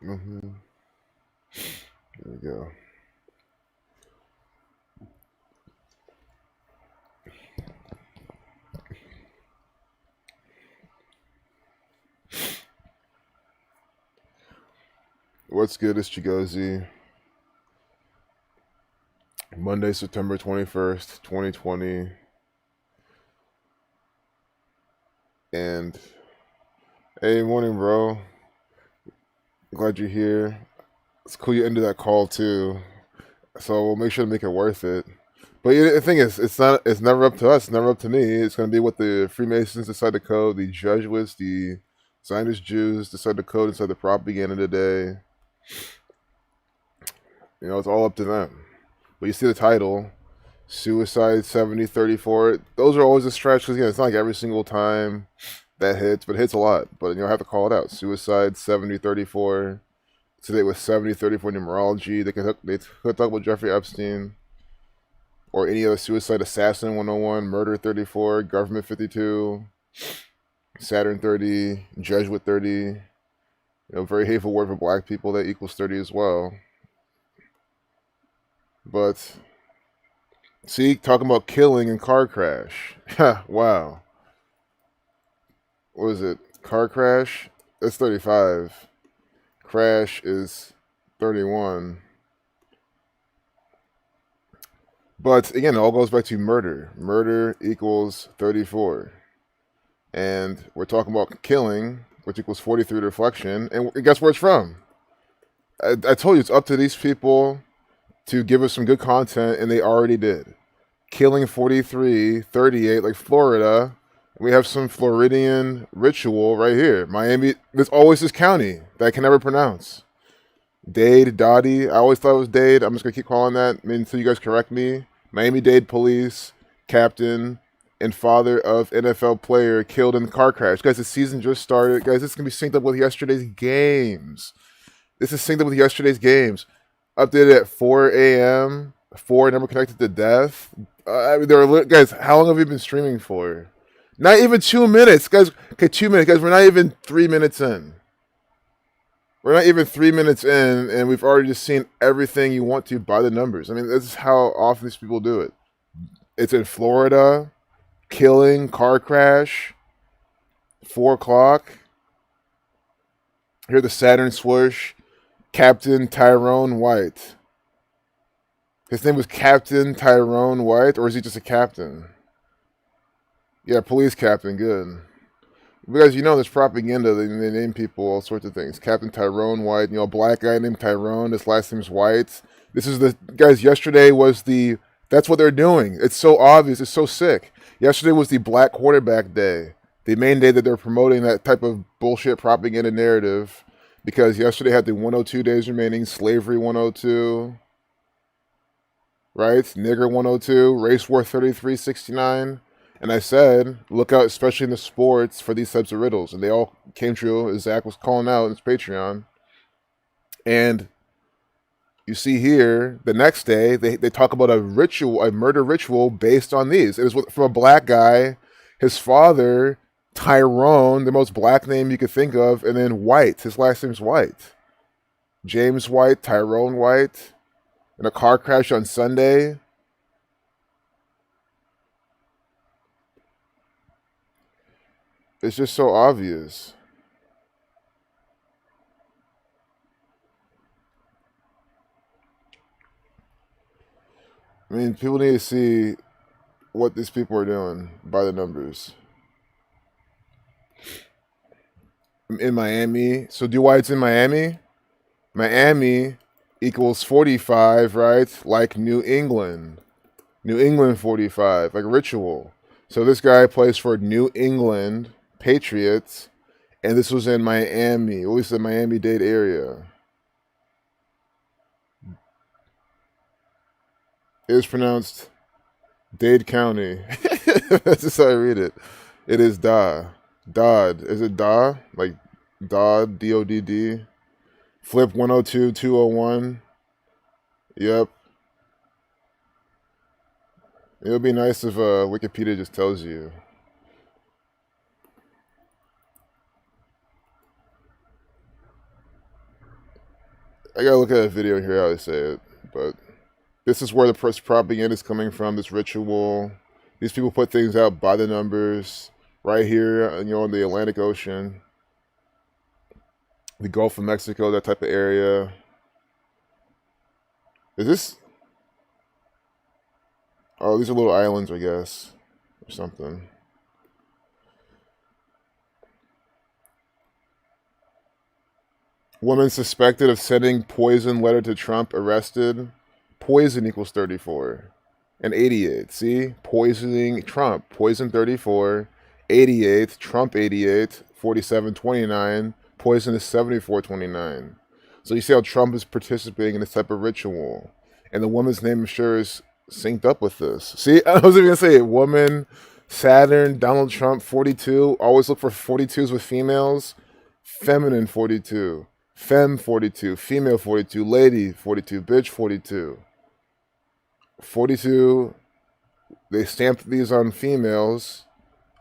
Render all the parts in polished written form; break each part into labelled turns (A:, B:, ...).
A: There we go. What's good? It's Chigozi. Monday, September 21st, 2020. And hey, morning, bro. Glad you're here. It's cool you ended that call too. So we'll make sure to make it worth it. But the thing is, it's never up to us. It's never up to me. It's going to be what the Freemasons decide to code, the Jesuits, the Zionist Jews decide to code inside the propaganda today. You know, it's all up to them. But you see the title, Suicide 7034. Those are always a stretch because, again, it's not like every single time that hits, but it hits a lot. But, I have to call it out. Suicide 7034. Today with 7034 numerology. They hooked up with Jeffrey Epstein or any other suicide. Assassin 101, Murder 34, Government 52, Saturn 30, Jesuit 30. Very hateful word for black people. That equals 30 as well. But see, talking about killing and car crash. Wow. What is it? Car crash? That's 35. Crash is 31. But again, it all goes back to murder. Murder equals 34. And we're talking about killing, which equals 43 reflection. And guess where it's from? I told you it's up to these people to give us some good content, and they already did. Killing 43, 38, like Florida. We have some Floridian ritual right here. Miami, there's always this county that I can never pronounce. Dade, Dottie. I always thought it was Dade. I'm just going to keep calling that until you guys correct me. Miami-Dade police captain and father of NFL player killed in the car crash. Guys, the season just started. Guys, this is going to be synced up with yesterday's games. Updated at 4 a.m. 4 number connected to death. Guys, how long have you been streaming for? Not even 2 minutes, guys. Okay, 2 minutes, guys. We're not even 3 minutes in. And we've already just seen everything you want to by the numbers. I mean, this is how often these people do it. It's in Florida, killing, car crash, 4 o'clock. Hear the Saturn swoosh. Captain Tyrone White. His name was Captain Tyrone White, or is he just a captain? Yeah, police captain, good. Because there's propaganda, they name people all sorts of things. Captain Tyrone White, black guy named Tyrone, his last name's White. Yesterday was that's what they're doing. It's so obvious, it's so sick. Yesterday was the Black Quarterback Day. The main day that they're promoting that type of bullshit propaganda narrative. Because yesterday had the 102 days remaining, slavery 102, right? Nigger 102, race war 3369. And I said, look out, especially in the sports, for these types of riddles. And they all came true, as Zach was calling out in his Patreon. And you see here, the next day, they talk about a murder ritual based on these. It was from a black guy, his father, Tyrone, the most black name you could think of, and then White. His last name's White. James White, Tyrone White, in a car crash on Sunday. It's just so obvious. I mean, people need to see what these people are doing by the numbers. In Miami. So do why it's in Miami? Miami equals 45, right? Like New England. New England 45, like ritual. So this guy plays for New England Patriots, and this was in Miami, at least the Miami-Dade area. It is pronounced Dade County. That's just how I read it. It is Dodd. Is it Da? Like Dodd, D-O-D-D. Flip 102, 201. Yep. It would be nice if Wikipedia just tells you. I gotta look at a video here how they say it, but this is where the propaganda is coming from. This ritual, these people put things out by the numbers, right here, in the Atlantic Ocean, the Gulf of Mexico, that type of area. Is this? Oh, these are little islands, I guess, or something. Woman suspected of sending poison letter to Trump arrested. Poison equals 34 and 88. See? Poisoning Trump. Poison 34. 88. Trump 88. 4729. Poison is 7429. So you see how Trump is participating in this type of ritual. And the woman's name, I'm sure, is synced up with this. See? I was even going to say woman, Saturn, Donald Trump, 42. Always look for 42s with females. Feminine 42. Femme 42, female 42, lady 42, bitch 42. 42, they stamped these on females,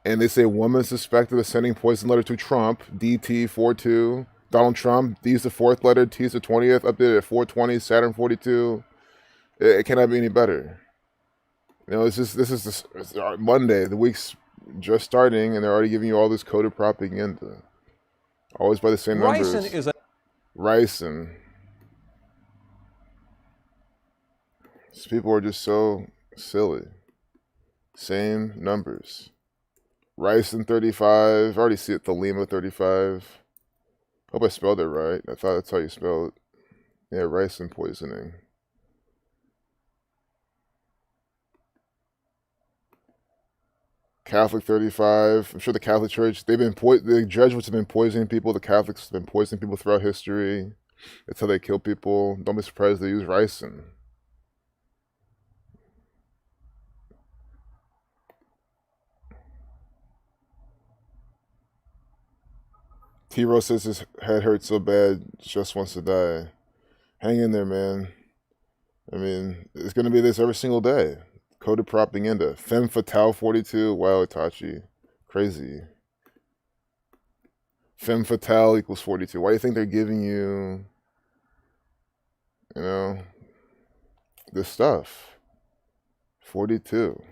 A: and they say woman suspected of sending poison letter to Trump, DT42. Donald Trump, D's the fourth letter, T's the 20th, updated at 420, Saturn 42. It cannot be any better. This is Monday, the week's just starting, and they're already giving you all this coded propaganda. Always by the same numbers.
B: Ricin is a
A: Ricin. These people are just so silly. Same numbers. Ricin 35. I already see it. Thelema 35. Hope I spelled it right. I thought that's how you spell it. Yeah, ricin poisoning. Catholic 35. I'm sure the Catholic Church, the Jesuits have been poisoning people. The Catholics have been poisoning people throughout history. That's how they kill people. Don't be surprised they use ricin. T-Rose says his head hurts so bad, just wants to die. Hang in there, man. I mean, it's going to be this every single day. Coded propaganda. Femme Fatale 42. Wow, Itachi. Crazy. Femme Fatale equals 42. Why do you think they're giving you, this stuff? 42.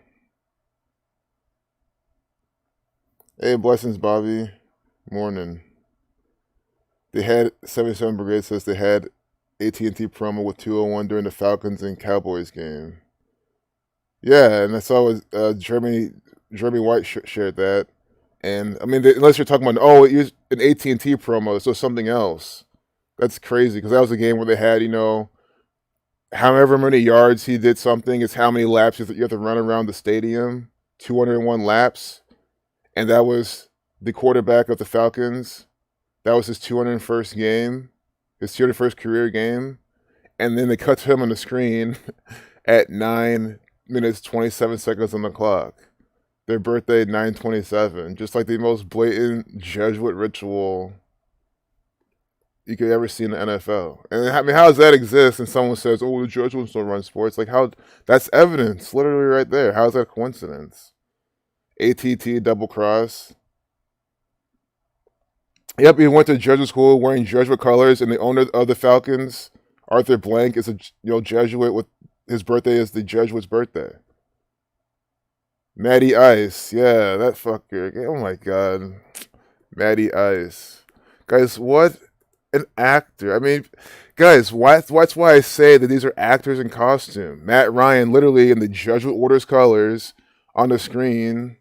A: Hey, blessings, Bobby. Morning. They had 77 Brigade says they had AT&T promo with 201 during the Falcons and Cowboys game. Yeah, and I saw Jeremy White shared that. And I mean, unless you're talking about it used an AT&T promo, so something else. That's crazy because that was a game where they had however many yards he did something. It's how many laps you have to run around the stadium. 201 laps, and that was the quarterback of the Falcons. That was his 201st game, his 201st career game, and then they cut to him on the screen at 9 minutes 27 seconds on the clock. Their birthday 9/27, just like the most blatant Jesuit ritual you could ever see in the NFL. And I mean, how does that exist? And someone says, "Oh, the Jesuits don't run sports." Like, how? That's evidence, literally right there. How is that a coincidence? ATT double cross. Yep, he went to Jesuit school wearing Jesuit colors, and the owner of the Falcons, Arthur Blank, is a Jesuit. With his birthday is the Jesuit's birthday. Matty Ice, yeah, that fucker. Oh my god, Matty Ice, guys, what an actor! I mean, guys, that's why I say that these are actors in costume. Matt Ryan, literally in the Jesuit orders colors on the screen.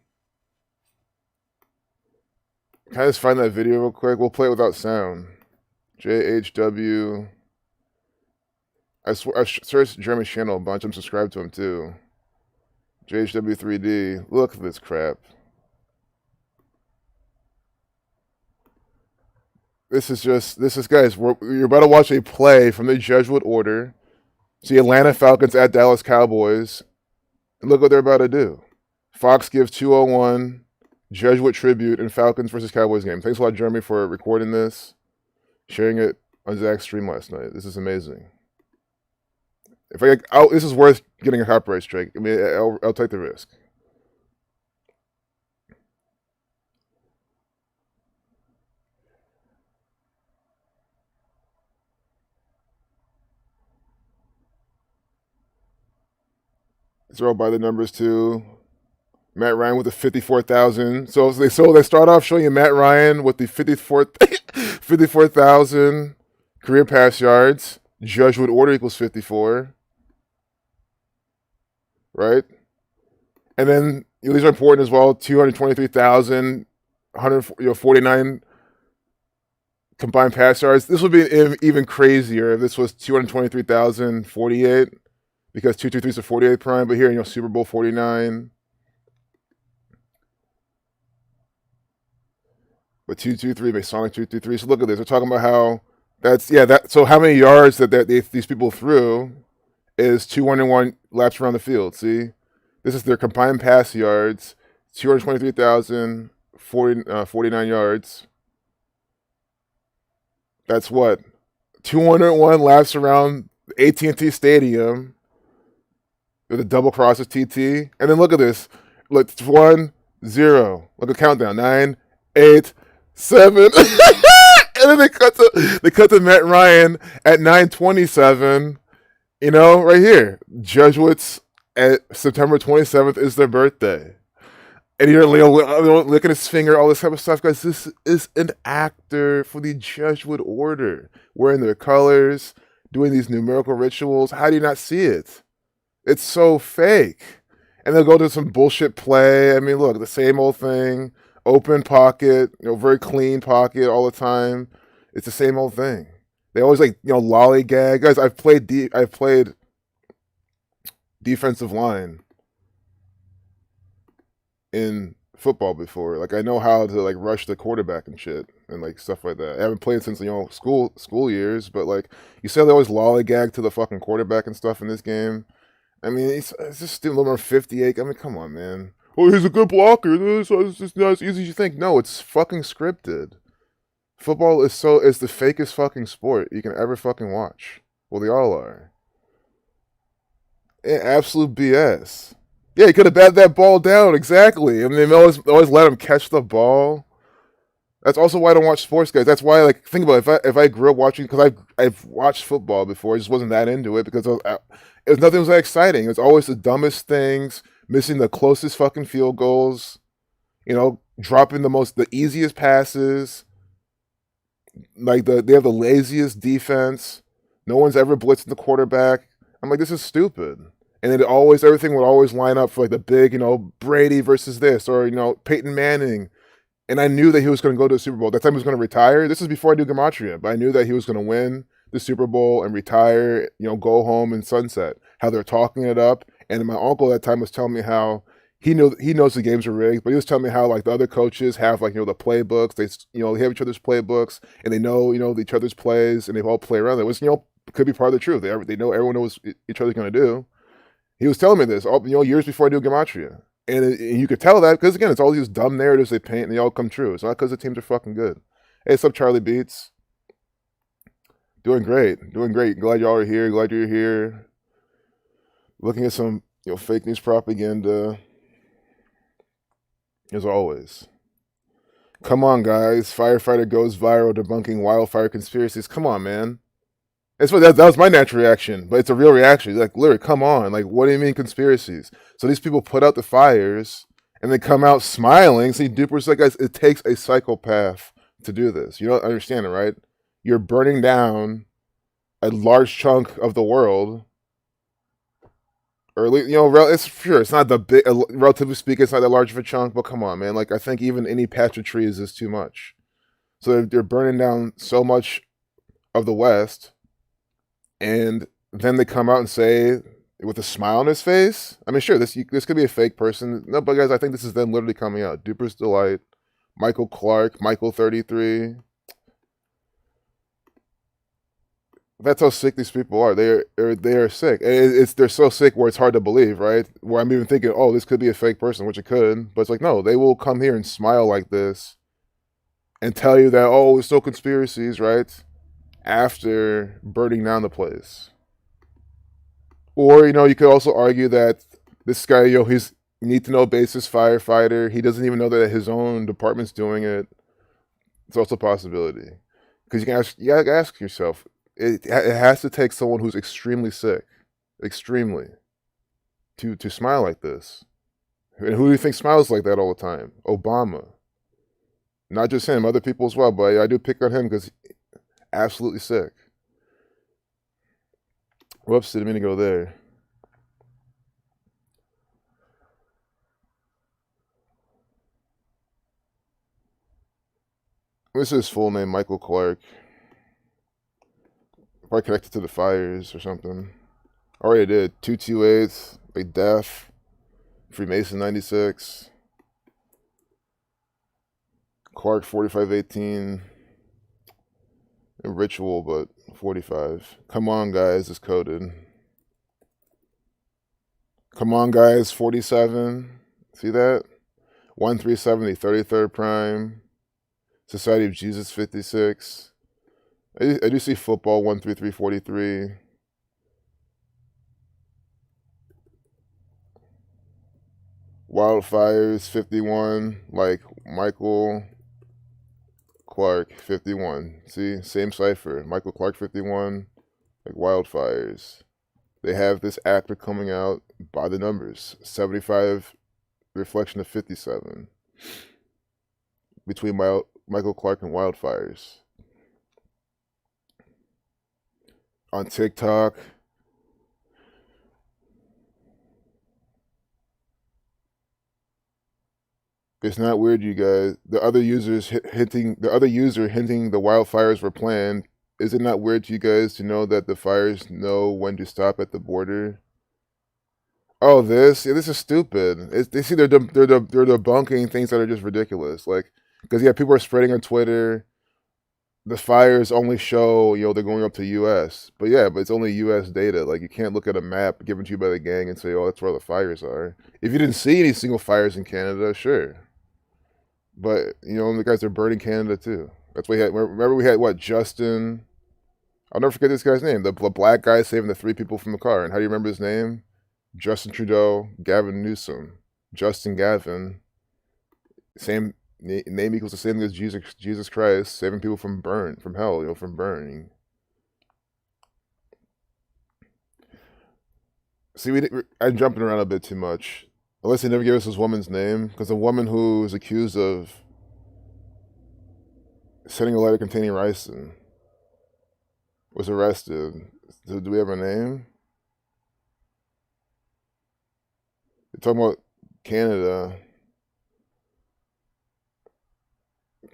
A: Can I just find that video real quick? We'll play it without sound. JHW. I searched Jeremy's channel a bunch. I'm subscribed to him too. JHW3D. Look at this crap. This is guys, you're about to watch a play from the Jesuit order. See Atlanta Falcons at Dallas Cowboys. And look what they're about to do. Fox gives 201 Jesuit tribute in Falcons versus Cowboys game. Thanks a lot, Jeremy, for recording this, sharing it on Zach's stream last night. This is amazing. This is worth getting a copyright strike. I mean, I'll take the risk. Throw by the numbers too. Matt Ryan with the 54,000. So they start off showing you Matt Ryan with the 54,000 career pass yards. Jesuit order equals 54, right? And then these are important as well. 223,000, 149 combined pass yards. This would be even crazier if this was 223,048 because 223 is a 48 prime. But here, Super Bowl 49. But 223, Masonic 223. So look at this. We're talking about how so how many yards that these people threw is 201 laps around the field. See, this is their combined pass yards, 223,049 yards. That's what 201 laps around AT&T Stadium with a double crosses TT. And then look at this. Look, 1, 0. Look at countdown. 9, 8, 7. And then they cut to Matt Ryan at 9:27. Right here. Jesuits at September 27th is their birthday. And you're licking his finger, all this type of stuff. Guys, this is an actor for the Jesuit order, wearing their colors, doing these numerical rituals. How do you not see it? It's so fake. And they'll go to some bullshit play. I mean, look, the same old thing. Open pocket, very clean pocket all the time. It's the same old thing. They always lollygag. Guys, I've played defensive line in football before. Like, I know how to rush the quarterback and shit and stuff like that. I haven't played since school years, but you say they always lollygag to the fucking quarterback and stuff in this game. I mean, it's just a little more 58. I mean, come on, man. Oh, he's a good blocker. It's just not as easy as you think. No, it's fucking scripted. Football is the fakest fucking sport you can ever fucking watch. Well, they all are. Absolute BS. Yeah, he could have batted that ball down, exactly. I mean, they always let him catch the ball. That's also why I don't watch sports, guys. That's why, think about it. If I grew up watching, because I've watched football before, I just wasn't that into it because nothing was that exciting. It was always the dumbest things, missing the closest fucking field goals, dropping the easiest passes. They have the laziest defense. No one's ever blitzing the quarterback. I'm like, this is stupid. And everything would always line up for the big, Brady versus this, or Peyton Manning. And I knew that he was going to go to the Super Bowl. That time he was going to retire. This is before I knew Gematria, but I knew that he was going to win the Super Bowl and retire, go home and sunset. How they're talking it up. And my uncle at that time was telling me how he knows the games are rigged, but he was telling me how the other coaches have the playbooks. They they have each other's playbooks and they know each other's plays and they all play around. It was could be part of the truth. They know everyone knows what each other's going to do. He was telling me this years before I knew Gematria, and you could tell that because again it's all these dumb narratives they paint and they all come true. It's not because the teams are fucking good. Hey, what's up, Charlie Beats? Doing great. Glad y'all are here. Glad you're here. Looking at some fake news propaganda. As always. Come on, guys. Firefighter goes viral debunking wildfire conspiracies. Come on, man. That was my natural reaction, but it's a real reaction. Literally, come on. What do you mean conspiracies? So these people put out the fires and they come out smiling. See, Duper's guys, it takes a psychopath to do this. You don't understand it, right? You're burning down a large chunk of the world. Or it's sure it's not the big, relatively speaking, it's not that large of a chunk, but come on, man. I think even any patch of trees is too much. So they're burning down so much of the West, and then they come out and say with a smile on his face. I mean, sure, this could be a fake person. No, but guys, I think this is them literally coming out. Duper's Delight, Michael Clark, Michael 33. That's how sick these people are. They are sick. They're so sick where it's hard to believe, right? Where I'm even thinking, oh, this could be a fake person, which it could. But it's no, they will come here and smile like this and tell you that, oh, it's no conspiracies, right? After burning down the place. Or, you could also argue that this guy, he's need-to-know basis firefighter. He doesn't even know that his own department's doing it. It's also a possibility. Because you gotta ask yourself, it has to take someone who's extremely sick, extremely, to smile like this. And who do you think smiles like that all the time? Obama. Not just him, other people as well, but I do pick on him because he's absolutely sick. Whoops, didn't mean to go there. This is his full name, Michael Clark. Probably connected to the fires or something. Already did. 228, Big Death, Freemason 96, Clark 4518, Ritual, but 45. Come on, guys, is coded. Come on, guys, 47. See that? 1370, 33rd Prime. Society of Jesus 56. I do see football 13343. Wildfires 51, like Michael Clark 51. See, same cipher. Michael Clark 51, like Wildfires. They have this actor coming out by the numbers. 75 reflection of 57. Between Michael Clark and Wildfires. On TikTok. It's not weird, you guys. The other user hinting the wildfires were planned. Is it not weird to you guys to know that the fires know when to stop at the border? Oh, this is stupid. They see they're debunking things that are just ridiculous. Like, because people are spreading on Twitter. The fires only show they're going up to U.S. But it's only U.S. data. Like, you can't look at a map given to you by the gang and say, oh, that's where the fires are. If you didn't see any single fires in Canada, sure. But the guys are burning Canada too. That's why remember we had Justin. I'll never forget this guy's name. The black guy saving the 3 people from the car. And how do you remember his name? Justin Trudeau, Gavin Newsom, Justin Gavin. Same name equals the same thing as Jesus Christ, saving people from hell, from burning. See, I'm jumping around a bit too much. Unless they never gave us this woman's name, because the woman who is accused of sending a letter containing ricin was arrested. So do we have a name? They're talking about Canada.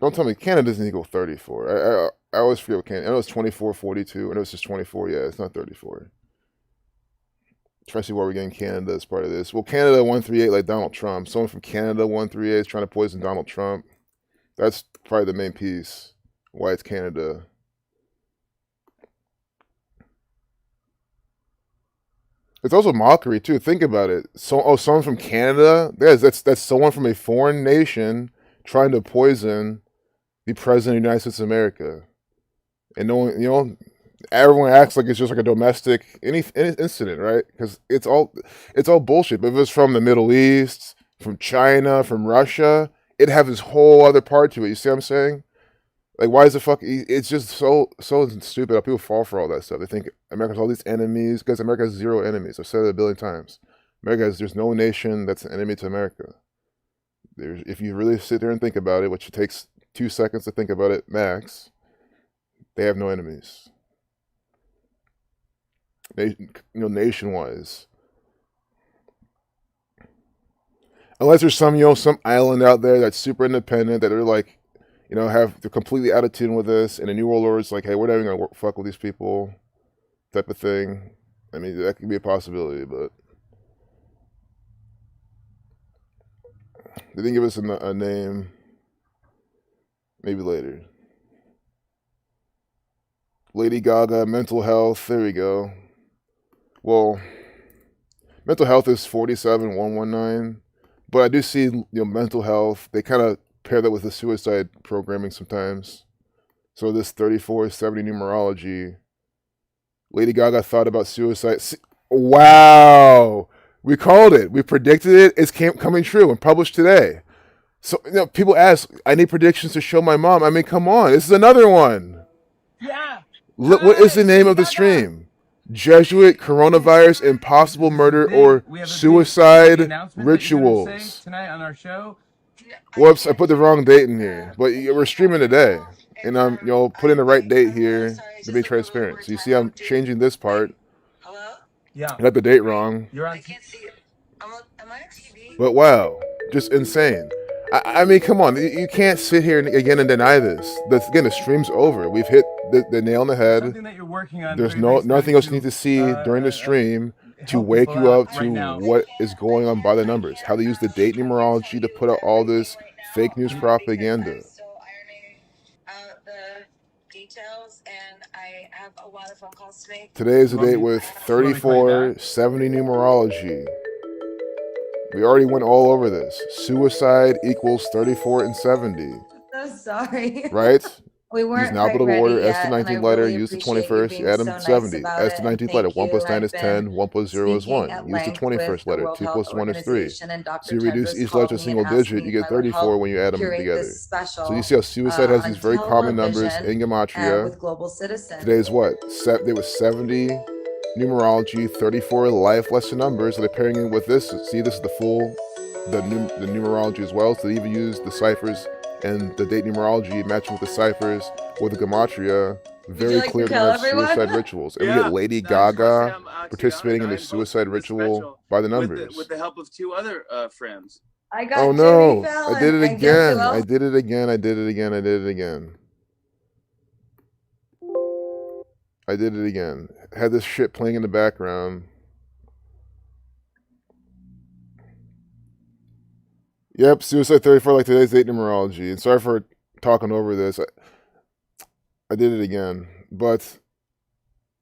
A: Don't tell me Canada doesn't equal 34. I always forget what Canada. I know it's 2442. I know it's just 24. Yeah, it's not 34. Trying to see why we're getting Canada as part of this. Well, Canada 138 like Donald Trump. Someone from Canada 138 is trying to poison Donald Trump. That's probably the main piece. Why it's Canada. It's also mockery too. Think about it. Someone from Canada? Yes, that's someone from a foreign nation trying to poison the president of the United States of America. And no one, everyone acts like it's just like a domestic any incident, right? Because it's all bullshit. But if it's from the Middle East, from China, from Russia, it'd have this whole other part to it. You see what I'm saying? Like, why is the fuck? It's just so stupid how people fall for all that stuff. They think America has all these enemies because America has 0 enemies. I've said it a billion times. There's no nation that's an enemy to America. If you really sit there and think about it, which it takes 2 seconds to think about it max, they have no enemies. Nation-wise. Unless there's some island out there that's super independent that are like, they're completely out of tune with this, and the New World Order is like, hey, we're not even gonna fuck with these people, type of thing. I mean, that could be a possibility, but they didn't give us a name. Maybe later. Lady Gaga, mental health. There we go. Well, mental health is 47119, but I do see mental health. They kind of pair that with the suicide programming sometimes. So this 3470 numerology. Lady Gaga thought about suicide. Wow, we called it. We predicted it. It's coming true and published today. So people ask, I need predictions to show my mom. I mean, come on, this is another one.
B: Yeah.
A: What is the name of the stream? Jesuit, coronavirus, impossible murder, or suicide rituals.
B: Tonight on our show.
A: Whoops, I put the wrong date in here. But we're streaming today. And I'm, putting the right date here to be transparent. So you see I'm changing this part.
C: Hello?
B: Yeah.
A: I got the date wrong.
B: You're on.
C: I can't see it. Am I on TV?
A: But wow, just insane. I mean, come on. You can't sit here again and deny this. Again, the stream's over. We've hit the nail on the head.
B: Something that you're working on.
A: There's nothing else you need to see during the stream to wake you up to what is going on by the numbers. How they use the date numerology to put out all this fake news propaganda.
C: I'm still ironing out the details, and I have a lot of phone calls to make.
A: Today is the date with 3470 numerology. We already went all over this. Suicide equals 34 and 70.
C: So sorry.
A: Right?
C: We weren't
A: use an alphabetical
C: quite
A: order.
C: ready
A: S to
C: yet,
A: 19th letter. Use the 21st. You add them
C: so
A: 70.
C: nice
A: S to 19th letter. 1 plus 9 is 10. 1 plus 0 is 1. Use the 21st letter. 2 plus 1 is 3. So you reduce each letter to a single digit. You get 34 when you add them together. So you see how suicide has these very common numbers in Gematria.
C: With Global Citizen.
A: Today's what? There was 70 numerology, 34 life lesson numbers. So they're pairing it with this. See, this is the full, the numerology as well. So they even use the ciphers and the date numerology matching with the ciphers with the Gematria. Very clear to have suicide rituals. And we get Lady Gaga participating in the suicide ritual by the numbers.
B: With the help of two other friends.
C: I got
A: oh no, I did it again. I did it again. I did it again. I did it again. I did it again. Had this shit playing in the background. Yep, Suicide 34 like today's date numerology. And sorry for talking over this. I did it again. But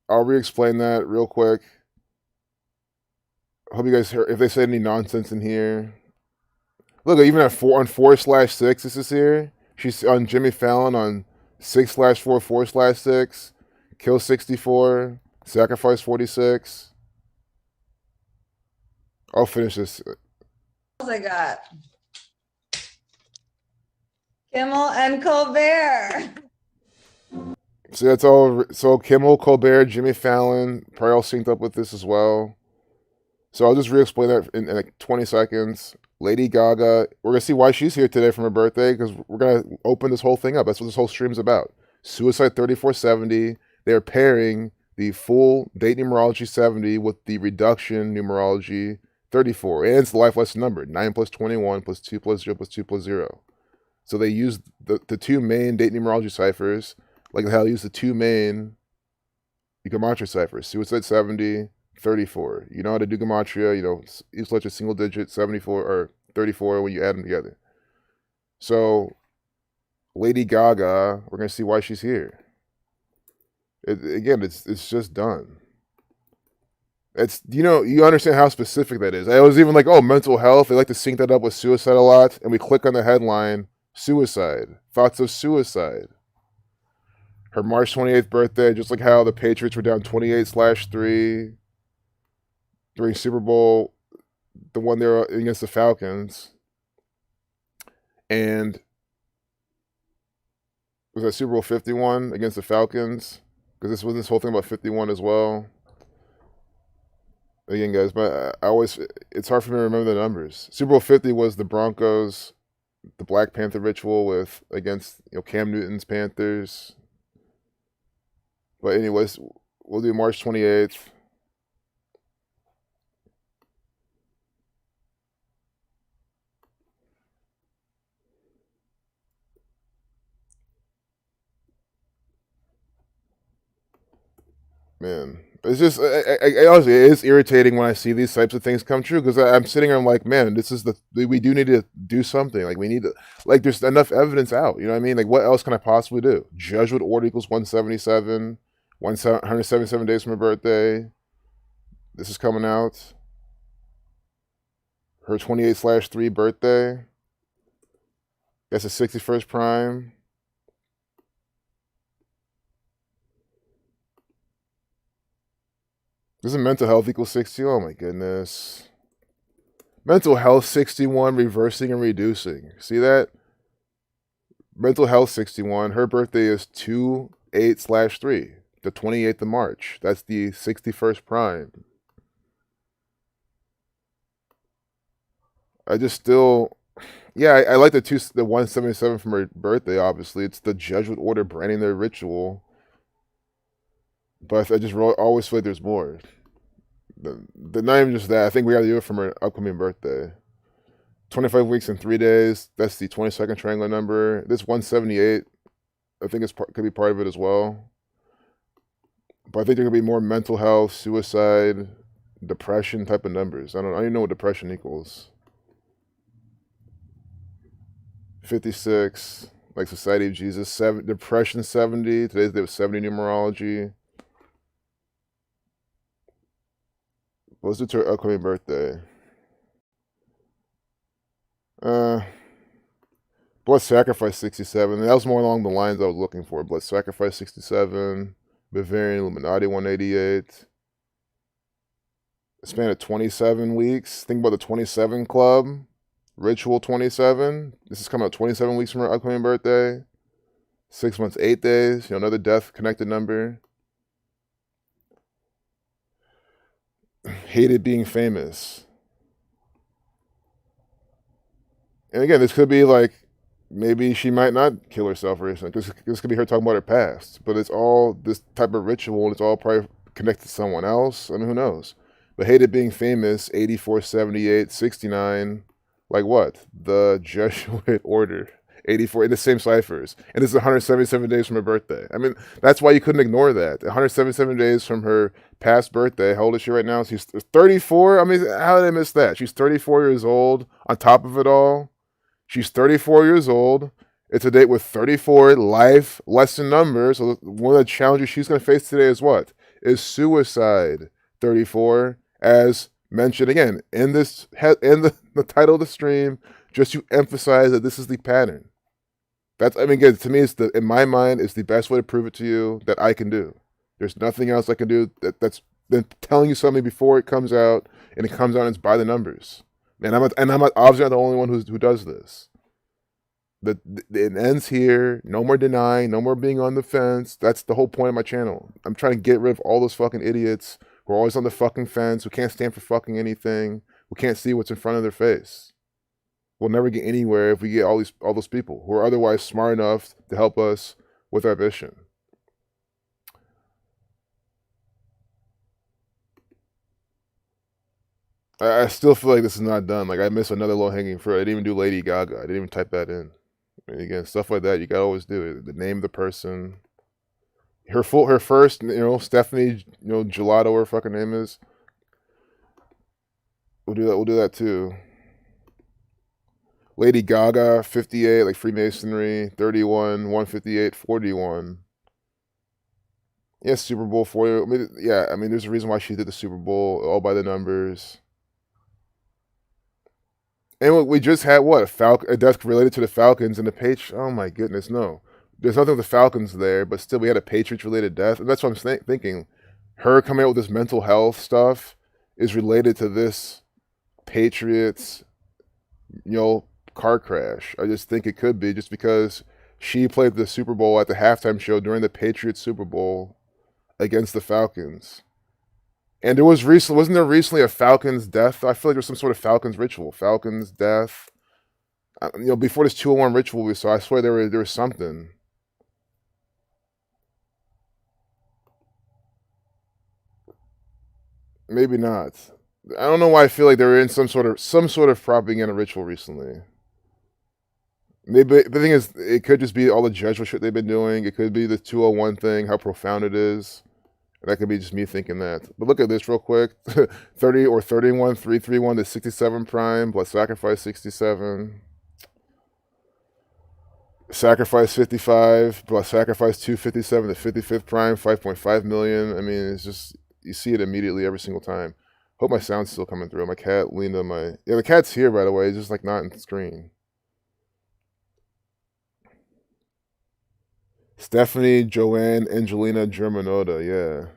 A: I'll re-explain that real quick. I hope you guys heard if they said any nonsense in here. Look, even at 4/6, this is here. She's on Jimmy Fallon on 6/4/4/6. Kill 64. Sacrifice 46. I'll finish this.
C: I got Kimmel and Colbert.
A: So that's all. So Kimmel, Colbert, Jimmy Fallon, probably all synced up with this as well. So I'll just re-explain that in like 20 seconds. Lady Gaga, we're going to see why she's here today from her birthday, because we're going to open this whole thing up. That's what this whole stream's about. Suicide 3470. They're pairing the full date numerology 70 with the reduction numerology 34. And it's the life lesson number, 9 plus 21 plus 2 plus 0 plus 2 plus 0. So they use the two main date numerology ciphers, like how they use the two main Gematria ciphers, Suicide 70, 34. You know how to do Gematria, each letter single digit, 74 or 34 when you add them together. So Lady Gaga, we're going to see why she's here. It's just done. It's, you understand how specific that is. I was even like, oh, mental health. They like to sync that up with suicide a lot. And we click on the headline, suicide, thoughts of suicide. Her March 28th birthday, just like how the Patriots were down 28/3 during Super Bowl, the one they were against the Falcons. And was that Super Bowl 51 against the Falcons? Because this whole thing about 51 as well. Again, guys, but it's hard for me to remember the numbers. Super Bowl 50 was the Broncos, the Black Panther ritual against Cam Newton's Panthers. But anyways, we'll do March 28th. Man, it's just, honestly, it is irritating when I see these types of things come true, because I'm sitting here, I'm like, man, we do need to do something. Like, we need to, like, there's enough evidence out, you know what I mean? Like, what else can I possibly do? Jesuit order equals 177, 177 days from her birthday. This is coming out. Her 28/3 birthday. That's the 61st prime. Doesn't mental health equal 60? Oh my goodness. Mental health 61, reversing and reducing. See that? Mental health 61. Her birthday is 2/8/3. the 28th of March. That's the 61st prime. I just still, yeah, I like the 177 from her birthday. Obviously, it's the Jesuit order branding their ritual, but I just always feel like there's more. Not even just that. I think we got to do it from her upcoming birthday. 25 weeks and 3 days. That's the 22nd triangular number. This 178, I think could be part of it as well. But I think there could be more mental health, suicide, depression type of numbers. I don't even know what depression equals. 56, like Society of Jesus. Depression 70. Today's day was 70 numerology. Let's do to her upcoming birthday. Blood Sacrifice 67. That was more along the lines I was looking for. Blood Sacrifice 67. Bavarian Illuminati 188. A span of 27 weeks. Think about the 27 Club. Ritual 27. This is coming out 27 weeks from her upcoming birthday. 6 months, 8 days. Another death connected number. Hated being famous. And again, this could be like, maybe she might not kill herself or something. This could be her talking about her past. But it's all this type of ritual, and it's all probably connected to someone else. I mean, who knows? But hated being famous, 84, 78, 69. Like what? The Jesuit order. 84 in the same ciphers. And this is 177 days from her birthday. I mean, that's why you couldn't ignore that. 177 days from her past birthday. How old is she right now? She's 34. I mean, how did I miss that? She's 34 years old. On top of it all, she's 34 years old. It's a date with 34 life lesson numbers. So one of the challenges she's going to face today is what? Is suicide. 34, as mentioned again in the title of the stream, just to emphasize that this is the pattern. That's, I mean, again, to me, in my mind, it's the best way to prove it to you that I can do. There's nothing else I can do that's than telling you something before it comes out, and it comes out and it's by the numbers. And I'm obviously not the only one who does this. It ends here. No more denying. No more being on the fence. That's the whole point of my channel. I'm trying to get rid of all those fucking idiots who are always on the fucking fence, who can't stand for fucking anything, who can't see what's in front of their face. We'll never get anywhere if we get all those people who are otherwise smart enough to help us with our mission. I still feel like this is not done. Like, I missed another low-hanging fruit. I didn't even do Lady Gaga. I didn't even type that in. And again, stuff like that, you gotta always do it. The name of the person. Her first, Stephanie, Gelato, or her fucking name is. We'll do that too. Lady Gaga, 58, like Freemasonry, 31, 158, 41. Yeah, Super Bowl 40. I mean, there's a reason why she did the Super Bowl, all by the numbers. And we just had what? A death related to the Falcons and the Patriots. Oh my goodness, no. There's nothing with the Falcons there, but still we had a Patriots related death. And that's what I'm thinking. Her coming out with this mental health stuff is related to this Patriots, car crash. I just think it could be, just because she played the Super Bowl at the halftime show during the Patriots Super Bowl against the Falcons. And wasn't there recently a Falcons death? I feel like there was some sort of Falcons ritual. Falcons death. Before this 201 ritual we saw, I swear there was something. Maybe not. I don't know why I feel like they were in some sort of propaganda ritual recently. Maybe the thing is, it could just be all the Jesuit shit they've been doing. It could be the 201 thing, how profound it is. That could be just me thinking that. But look at this real quick. 30 or 31, 331 to 67 prime, Blood Sacrifice 67. Sacrifice 55, Blood Sacrifice 257 to 55th prime, 5.5 million. I mean, it's just, you see it immediately every single time. Hope my sound's still coming through. My cat leaned on my... Yeah, the cat's here, by the way. It's just like not in the screen. Stephanie Joanne Angelina Germanotta, yeah.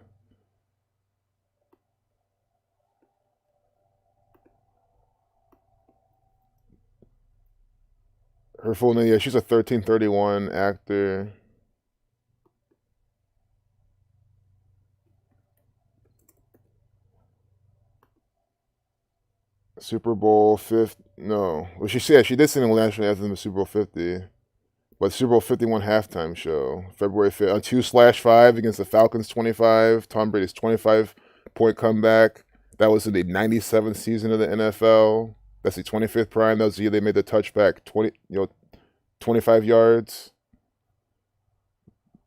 A: Her full name, yeah, she's a 1331 actor. Super Bowl 50. No. Well, she did sing the national anthem of Super Bowl 50. But Super Bowl 51 halftime show, February 5th, on 2/5 against the Falcons 25. Tom Brady's 25-point comeback. That was in the 97th season of the NFL. That's the 25th prime. That was the year they made the touchback 25 yards.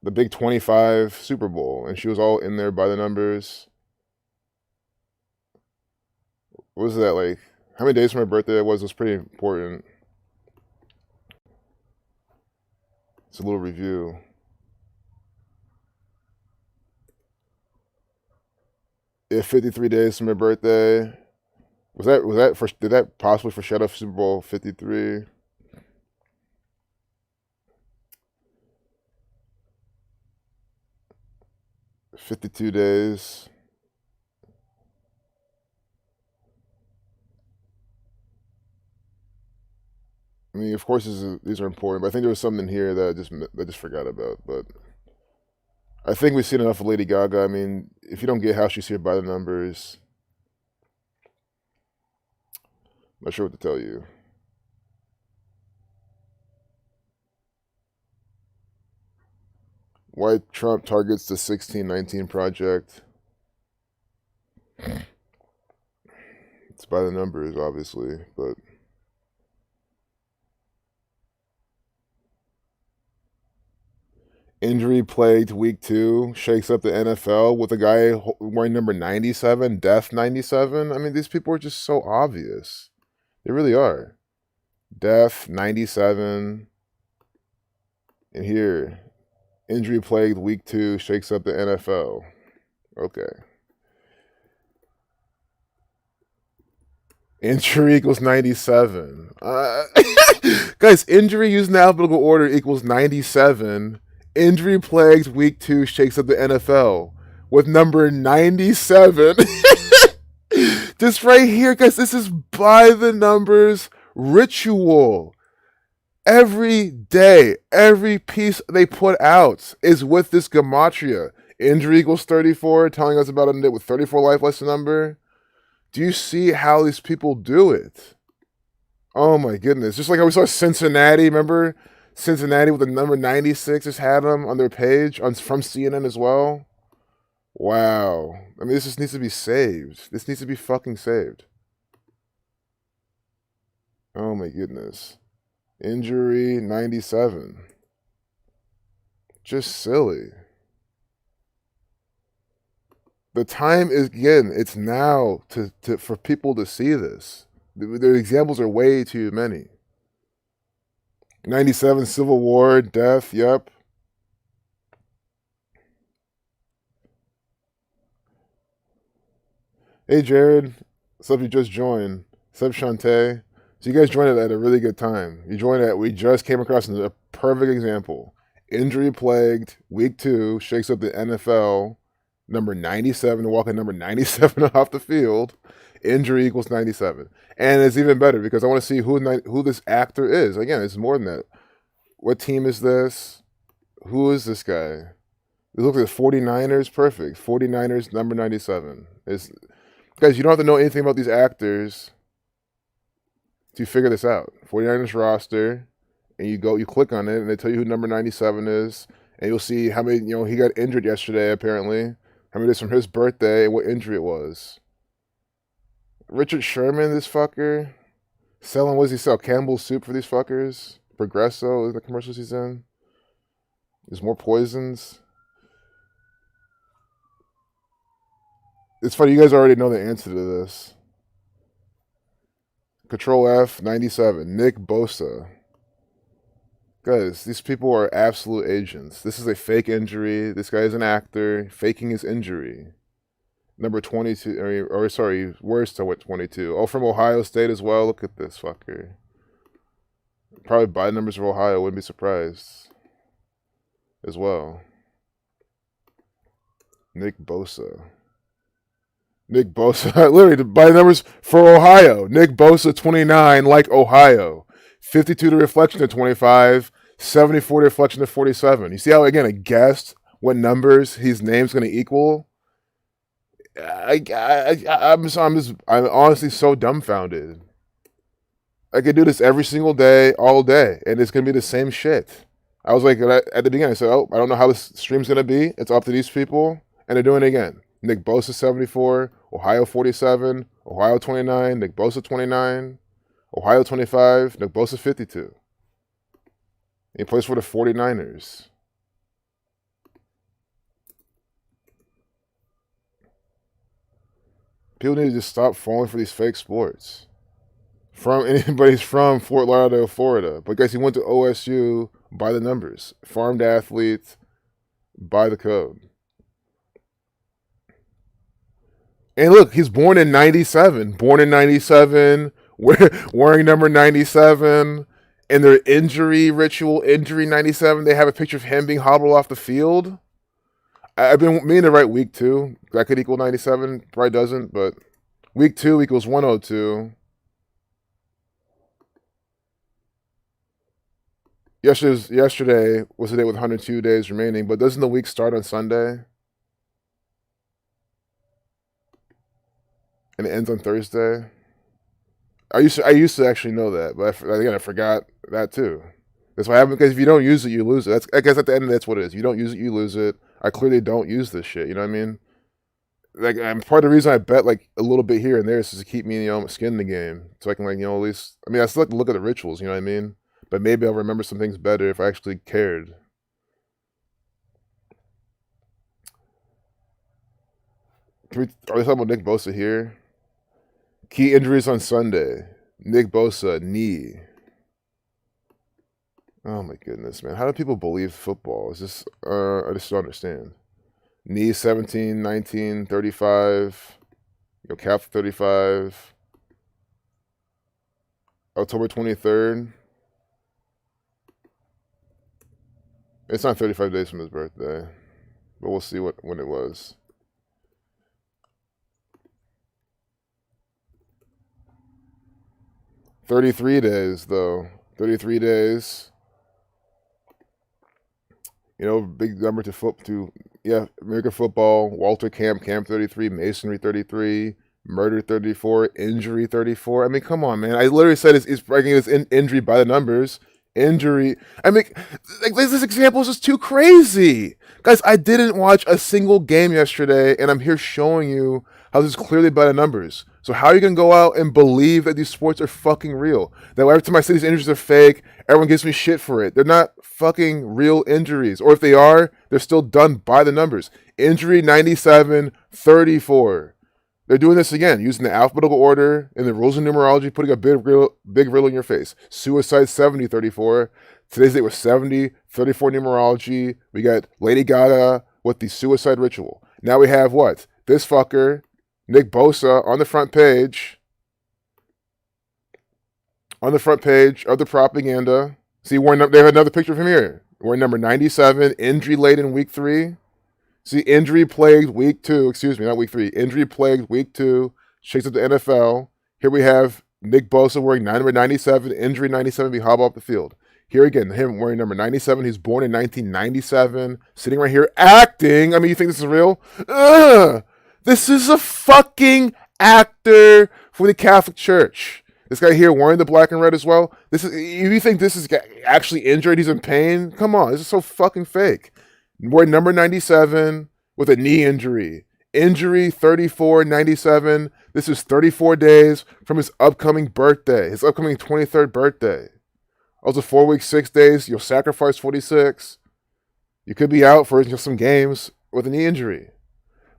A: The big 25 Super Bowl. And she was all in there by the numbers. What was that like? How many days from my birthday it was? It was pretty important. It's a little review. If 53 days from my birthday. Did that possibly foreshadow Super Bowl 53? $52 days. I mean, of course, these are important, but I think there was something here that I just forgot about. But I think we've seen enough of Lady Gaga. I mean, if you don't get how she's here by the numbers, I'm not sure what to tell you. Why Trump targets the 1619 Project. It's by the numbers, obviously, but injury-plagued week 2 shakes up the NFL with a guy wearing number 97, Death 97. I mean, these people are just so obvious. They really are. Death 97. And here, injury-plagued week 2 shakes up the NFL. Okay. Injury equals 97. Guys, injury used in alphabetical order equals 97. Injury-plagued week 2 shakes up the NFL with number 97. Just right here, guys, this is by the numbers ritual. Every day, every piece they put out is with this gematria. Injury equals 34, telling us about a with 34 life lesson number. Do you see how these people do it? Oh my goodness. Just like how we saw Cincinnati, remember? Cincinnati with the number 96 just had them on their page from CNN as well. Wow. I mean, this just needs to be saved. This needs to be fucking saved. Oh my goodness. Injury 97. Just silly. The time is, again, it's now for people to see this. The examples are way too many. 97, Civil War, death, yep. Hey, Jared. What's up? You just joined. What's up, Shantae? So you guys joined at a really good time. We just came across a perfect example. Injury-plagued, week 2, shakes up the NFL. Number 97, walking number 97 off the field. Injury equals 97. And it's even better because I want to see who this actor is. Again, it's more than that. What team is this? Who is this guy? It looks like the 49ers. Perfect. 49ers, number 97. Guys, you don't have to know anything about these actors to figure this out. 49ers roster, and you click on it, and they tell you who number 97 is, and you'll see how many, he got injured yesterday, apparently. How many days from his birthday, and what injury it was. Richard Sherman, this fucker. What does he sell? Campbell's soup for these fuckers? Progresso is the commercials he's in. There's more poisons. It's funny, you guys already know the answer to this. Control F, 97. Nick Bosa. Guys, these people are absolute agents. This is a fake injury. This guy is an actor faking his injury. Number 22, worse to what 22. Oh, from Ohio State as well. Look at this fucker. Probably by numbers of Ohio, wouldn't be surprised. As well. Nick Bosa. Literally, by numbers for Ohio. Nick Bosa, 29, like Ohio. 52 to reflection to 25. 74 to reflection to 47. You see how, again, I guessed what numbers his name's going to equal? I'm honestly so dumbfounded. I could do this every single day, all day, and it's gonna be the same shit. I was like at the beginning, I said, "Oh, I don't know how this stream's gonna be. It's up to these people," and they're doing it again. Nick Bosa 74, Ohio 47, Ohio 29, Nick Bosa 29, Ohio 25, Nick Bosa 52. He plays for the 49ers. People need to just stop falling for these fake sports. Anybody's from Fort Lauderdale, Florida. But guys, he went to OSU by the numbers. Farmed athlete by the code. And look, he's born in 97. Born in 97, wearing number 97. In their injury ritual, injury 97, they have a picture of him being hobbled off the field. I've been meaning to write week 2. That could equal 97. Probably doesn't, but week 2 equals 102. Yesterday was the day with 102 days remaining, but doesn't the week start on Sunday? And it ends on Thursday? I used to actually know that, but again, I forgot that too. That's what happened, because if you don't use it, you lose it. I guess at the end, that's what it is. You don't use it, you lose it. I clearly don't use this shit, you know what I mean? Like, part of the reason I bet like a little bit here and there is just to keep me, skin in the game. So I can at least, I still like to look at the rituals, you know what I mean? But maybe I'll remember some things better if I actually cared. Are we talking about Nick Bosa here? Key injuries on Sunday. Nick Bosa, knee. Oh my goodness, man. How do people believe football? Is this, I just don't understand. Knee 17, 19, 35. Calf 35. October 23rd. It's not 35 days from his birthday, but we'll see when it was. $33 days, though. 33 days. Big number to American football. Walter Camp 33, Masonry 33, murder 34, injury 34. Come on, man. I literally said he's breaking his injury by the numbers. Injury. Like, this example is just too crazy. Guys, I didn't watch a single game yesterday, and I'm here showing you how this is clearly by the numbers. So how are you going to go out and believe that these sports are fucking real? That every time I say these injuries are fake, everyone gives me shit for it. They're not fucking real injuries. Or if they are, they're still done by the numbers. Injury 97, 34. They're doing this again, using the alphabetical order and the rules of numerology, putting a big riddle in your face. Suicide 70, 34. Today's date was 70, 34 numerology. We got Lady Gaga with the suicide ritual. Now we have what? This fucker, Nick Bosa, on the front page. On the front page of the propaganda. See, they have another picture of him here. Wearing number 97, injury late in week 3. See, injury plagued week 2. Excuse me, not week 3. Injury plagued week 2. Shakes up the NFL. Here we have Nick Bosa wearing number 97. Injury 97. Be hobbled off the field. Here again, him wearing number 97. He's born in 1997. Sitting right here acting. You think this is real? This is a fucking actor for the Catholic Church. This guy here wearing the black and red as well. You think this is actually injured? He's in pain? Come on, this is so fucking fake. Wearing number 97 with a knee injury. Injury 34, 97. This is 34 days from his upcoming birthday. His upcoming 23rd birthday. Also 4 weeks, 6 days. You'll sacrifice 46. You could be out for some games with a knee injury.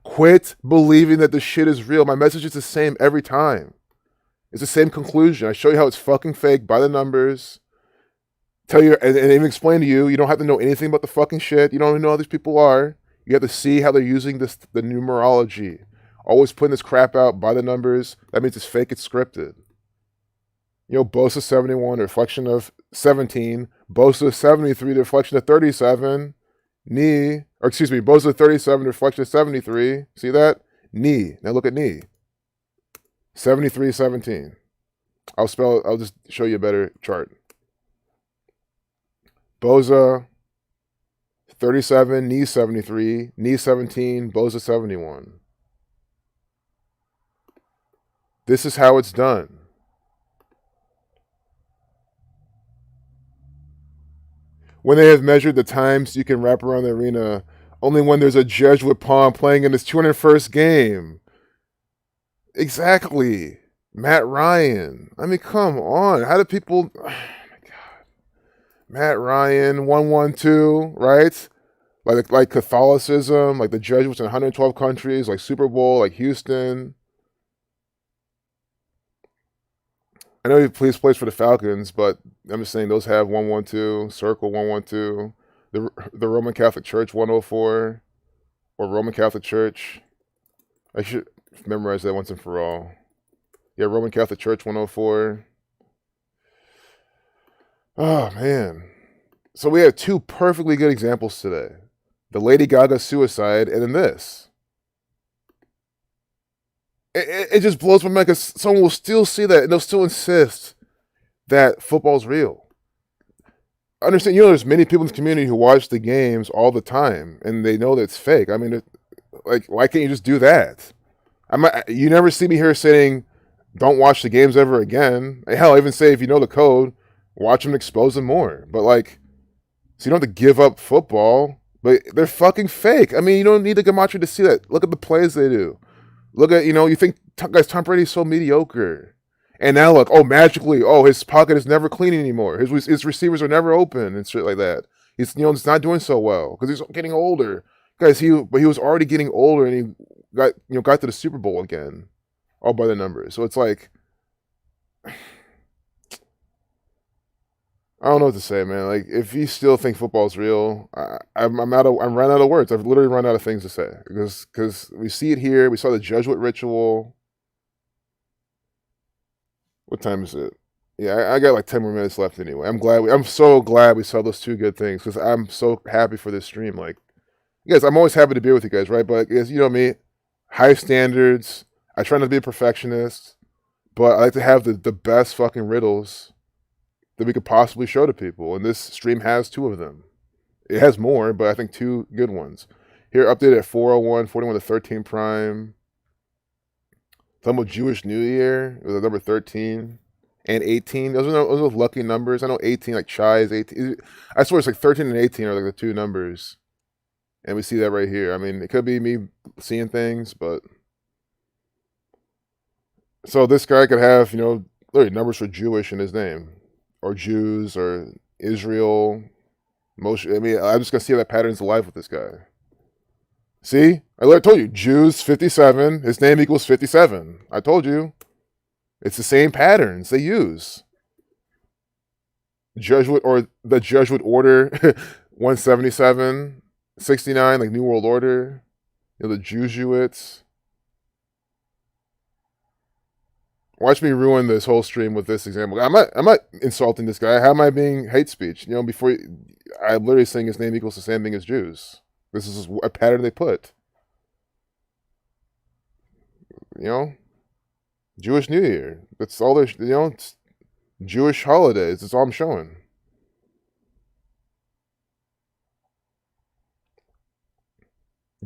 A: Quit believing that this shit is real. My message is the same every time. It's the same conclusion. I show you how it's fucking fake by the numbers. Tell you and even explain to you. You don't have to know anything about the fucking shit. You don't even know how these people are. You have to see how they're using the numerology. Always putting this crap out by the numbers. That means it's fake. It's scripted. Bosa 71, a reflection of 17. Bosa 73, the reflection of 37. Bosa 37, reflection of 73. See that? Knee. Now look at knee. 73, 17. I'll just show you a better chart. Bosa 37, knee 73, knee 17, Bosa 71. This is how it's done. When they have measured the times you can wrap around the arena, only when there's a Jesuit pawn playing in his 201st game. Exactly. Matt Ryan. I mean, come on. How do people... Oh, my God. Matt Ryan, 112, right? Like Catholicism, like the Jesuits in 112 countries, like Super Bowl, like Houston. I know he plays for the Falcons, but I'm just saying those have 112, Circle 112, the Roman Catholic Church 104, or Roman Catholic Church. I should memorize that once and for all. Yeah, Roman Catholic Church 104. Oh, man. So we have two perfectly good examples today. The Lady Gaga suicide, and then this. It just blows my mind because someone will still see that and they'll still insist that football's real. Understand, there's many people in the community who watch the games all the time and they know that it's fake. I mean, like, why can't you just do that? You never see me here saying, don't watch the games ever again. Hell, I even say if you know the code, watch them, expose them more. But like, so you don't have to give up football, but they're fucking fake. I mean, you don't need the Gematria to see that. Look at the plays they do. Look at, you think, guys, Tom Brady's so mediocre. And now look, magically, his pocket is never clean anymore. His receivers are never open and shit like that. He's, it's not doing so well because he's getting older. Guys, he was already getting older and he got to the Super Bowl again. All by the numbers. So it's like, I don't know what to say, man. Like, if you still think football's real, I'm run out of words. I've literally run out of things to say because we see it here. We saw the Jesuit ritual. What time is it? Yeah, I got like 10 more minutes left anyway. I'm so glad we saw those two good things because I'm so happy for this stream. Like, guys, I'm always happy to be with you guys, right? But guys, you know me, high standards. I try not to be a perfectionist, but I like to have the best fucking riddles that we could possibly show to people. And this stream has two of them. It has more, but I think two good ones. Here, updated at 4:01, 41 to 13 prime. Talking about Jewish New Year. It was at number 13 and 18. Those are lucky numbers. I know 18, like Chai is 18. I swear it's like 13 and 18 are like the two numbers. And we see that right here. I mean, it could be me seeing things, but... So this guy could have, literally numbers for Jewish in his name. Or Jews, or Israel. I'm just going to see how that pattern's alive with this guy. See? I literally told you. Jews, 57. His name equals 57. I told you. It's the same patterns they use. Jesuit, or the Jesuit order, 177. 69, like New World Order. The Jesuits. Watch me ruin this whole stream with this example. I'm not insulting this guy. How am I being hate speech? I'm literally saying his name equals the same thing as Jews. This is a pattern they put. Jewish New Year. That's all there's, it's Jewish holidays. That's all I'm showing.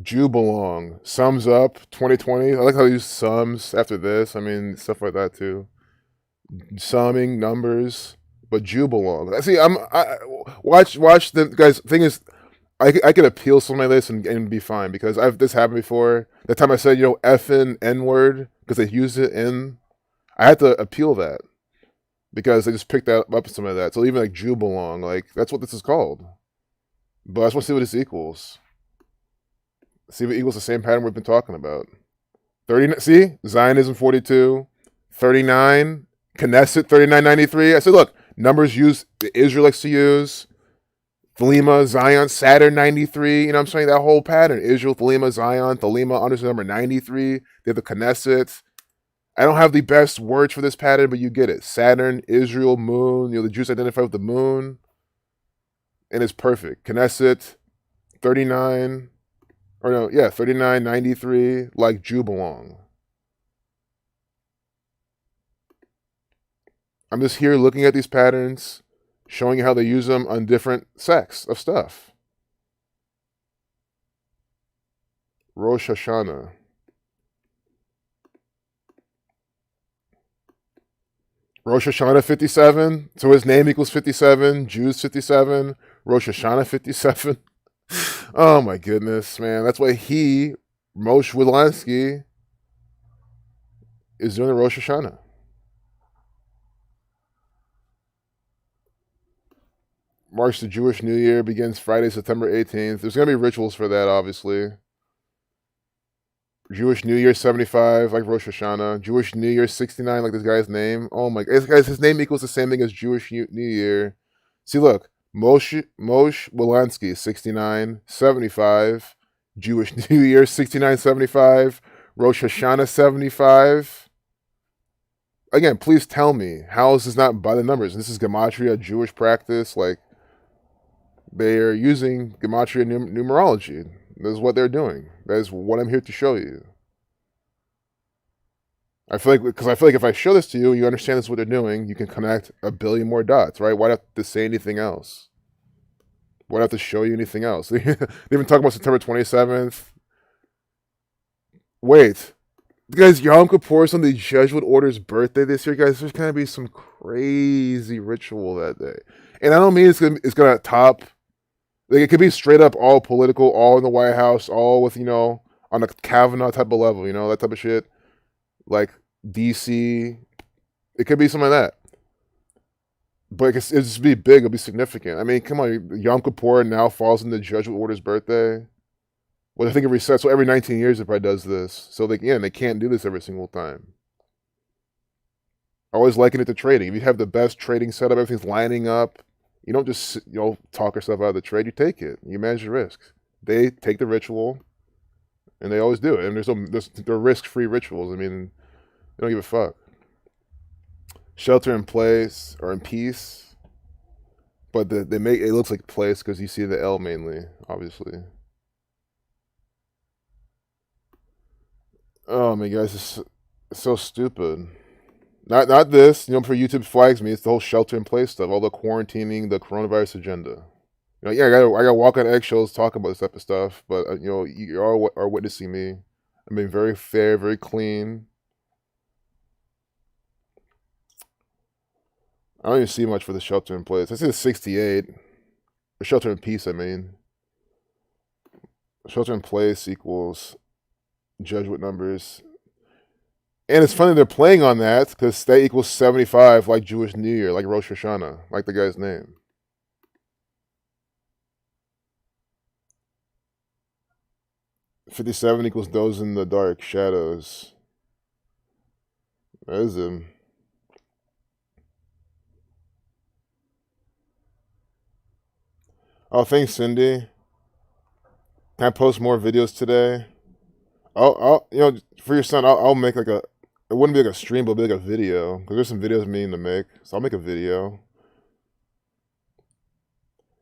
A: Jew belong. Sums up 2020. I like how they use sums after this. I mean, stuff like that too. Summing numbers, but Jew belong. See, watch the guys. Thing is, I could appeal something like this and be fine because this happened before. That time I said effing N-word because they used it in. I had to appeal that because they just picked that up some of that. So even like Jew belong, like that's what this is called. But I just want to see what this equals. See if it equals the same pattern we've been talking about. 30. See, Zionism 42, 39, Knesset 3993. I said, look, numbers used the Israelites to use. Thelema, Zion, Saturn 93. I'm saying that whole pattern. Israel, Thelema, Zion, Thelema, underscore number 93. They have the Knesset. I don't have the best words for this pattern, but you get it. Saturn, Israel, moon. The Jews identify with the moon. And it's perfect. Knesset, 39. 3993, like Jew belong. I'm just here looking at these patterns, showing you how they use them on different sects of stuff. Rosh Hashanah. Rosh Hashanah 57. So his name equals 57. Jews 57. Rosh Hashanah 57. Oh my goodness, man. That's why Moshe Wilansky, is doing the Rosh Hashanah. Marks the Jewish New Year, begins Friday, September 18th. There's going to be rituals for that, obviously. Jewish New Year 75, like Rosh Hashanah. Jewish New Year 69, like this guy's name. Oh my, guys, his name equals the same thing as Jewish New Year. See, look, Moshe Wilansky 69, 75. Jewish New Year 69, 75. Rosh Hashanah 75. Again, please tell me, how is this not by the numbers? This is Gematria, Jewish practice. Like, they are using Gematria numerology. This is what they're doing. That is what I'm here to show you. I feel like if I show this to you, you understand this is what they're doing, you can connect a billion more dots, right? Why do I have to say anything else? Why do I have to show you anything else? They even talk about September 27th. Wait. Guys, Yom Kippur is on the Jesuit order's birthday this year, guys. There's going to be some crazy ritual that day. And I don't mean it's gonna top. Like, it could be straight up all political, all in the White House, all with, on a Kavanaugh type of level, that type of shit. Like, DC. It could be something like that. But it'll just be big, it'll be significant. I mean, come on, Yom Kippur now falls in the Jesuit order's birthday. Well, I think it resets, so every 19 years it probably does this. So, they can't do this every single time. I always liken it to trading. If you have the best trading setup, everything's lining up, you don't just, talk yourself out of the trade. You take it. You manage the risks. They take the ritual, and they always do it. And they're risk-free rituals. I mean, they don't give a fuck. Shelter in place or in peace, but they make it looks like place because you see the L mainly, obviously. Oh my guys, it's so stupid. Not this, for YouTube flags me. It's the whole shelter in place stuff, all the quarantining, the coronavirus agenda. I gotta walk on eggshells talking about this type of stuff, but you all are witnessing me. I'm being very fair, very clean. I don't even see much for the shelter in place. I see the 68. Or shelter in peace, I mean. Shelter in place equals Jesuit numbers. And it's funny they're playing on that because that equals 75, like Jewish New Year, like Rosh Hashanah, like the guy's name. $57 equals those in the dark shadows. That is him. Oh, thanks, Cindy. Can I post more videos today? I'll for your son, I'll make like it wouldn't be like a stream, but it'll be like a video. Because there's some videos of me to make. So I'll make a video.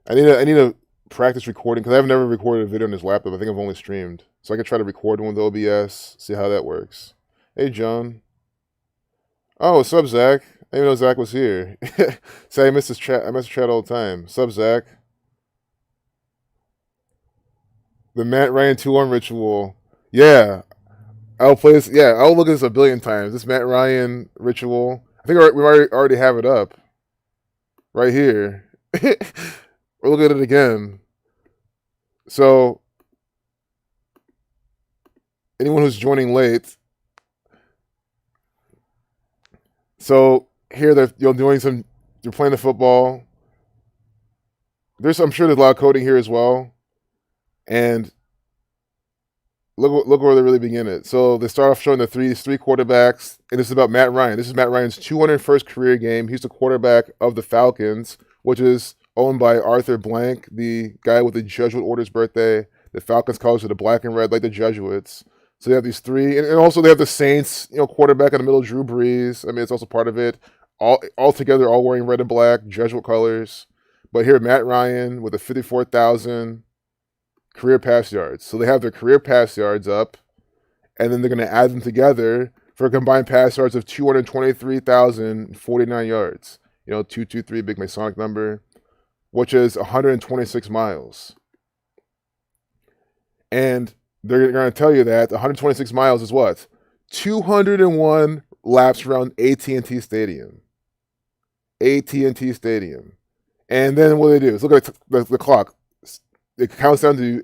A: I need to practice recording, because I've never recorded a video on this laptop. I think I've only streamed. So I can try to record one with OBS, see how that works. Hey, Joan. Oh, what's up, Zach? I didn't even know Zach was here. Say, I miss his chat. I miss his chat all the time. What's up, Zach? The Matt Ryan 2-1 ritual. Yeah. I'll play this. Yeah, I'll look at this a billion times. This Matt Ryan ritual. I think we already have it up. Right here. We'll look at it again. So, anyone who's joining late. So, here they're they're playing the football. I'm sure there's a lot of coding here as well. And look where they really begin it. So they start off showing these three quarterbacks, and this is about Matt Ryan. This is Matt Ryan's 201st career game. He's the quarterback of the Falcons, which is owned by Arthur Blank, the guy with the Jesuit order's birthday. The Falcons colors are the black and red, like the Jesuits. So they have these three, and also they have the Saints, quarterback in the middle, Drew Brees. I mean, it's also part of it. All together, all wearing red and black, Jesuit colors. But here, Matt Ryan with a 54,000 career pass yards. So they have their career pass yards up, and then they're going to add them together for a combined pass yards of 223,049 yards. 223, big Masonic number, which is 126 miles. And they're going to tell you that 126 miles is what? 201 laps around AT&T Stadium. AT&T Stadium. And then what do they do? Is look at the clock. It counts down to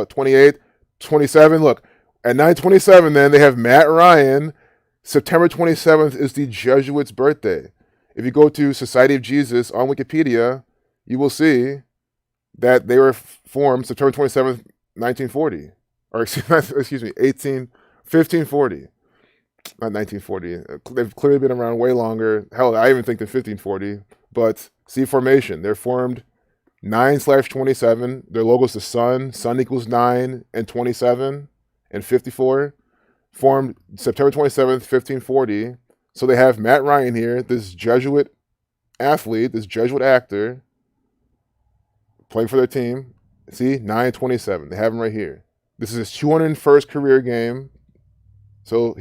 A: 28, 27. Look, at 9:27, then they have Matt Ryan. September 27th is the Jesuits' birthday. If you go to Society of Jesus on Wikipedia, you will see that they were formed September 27th, 1940. Or excuse me, 1540. Not 1940. They've clearly been around way longer. Hell, I even think they're 1540. But see formation. They're formed 9/27. Their logo's the sun. Sun equals 9 and 27 and 54. Formed September 27th, 1540. So they have Matt Ryan here, this Jesuit athlete, this Jesuit actor, playing for their team. See, 9/27. They have him right here. This is his 201st career game. So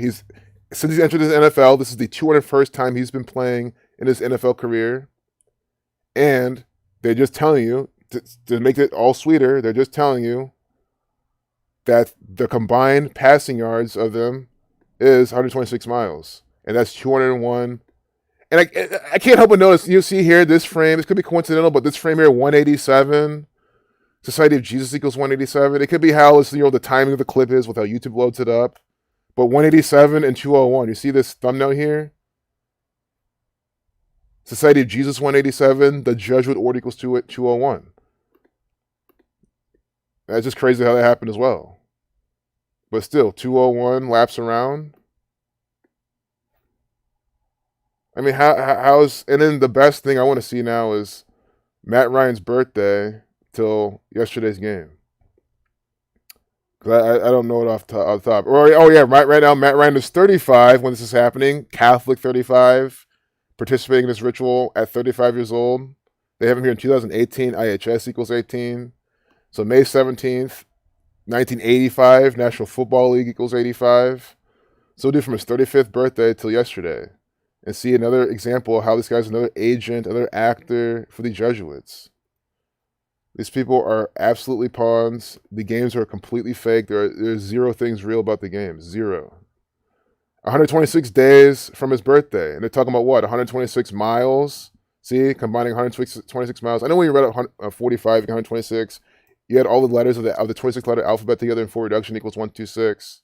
A: since he's entered the NFL, this is the 201st time he's been playing in his NFL career. And they're just telling you, to make it all sweeter, they're just telling you that the combined passing yards of them is 126 miles. And that's 201. And I can't help but notice, you see here, this frame, this could be coincidental, but this frame here, 187. Society of Jesus equals 187. It could be how the timing of the clip is with how YouTube loads it up. But 187 and 201. You see this thumbnail here? Society of Jesus 187. The Jesuit order equals 201. That's just crazy how that happened as well. But still, 201 laps around. I mean, how's... And then the best thing I want to see now is Matt Ryan's birthday till yesterday's game. Because I don't know it off the top. Right now, Matt Ryan is 35 when this is happening. Catholic 35. Participating in this ritual at 35 years old. They have him here in 2018. IHS equals 18. So May 17th, 1985. National Football League equals 85. So we'll do from his 35th birthday till yesterday. And see another example of how this guy's another agent, another actor for the Jesuits. These people are absolutely pawns. The games are completely fake. There's zero things real about the games. Zero. 126 days from his birthday. And they're talking about what? 126 miles? See? Combining 126 miles. I know when you read 45, 126, you had all the letters of the 26-letter alphabet together in full reduction equals 126.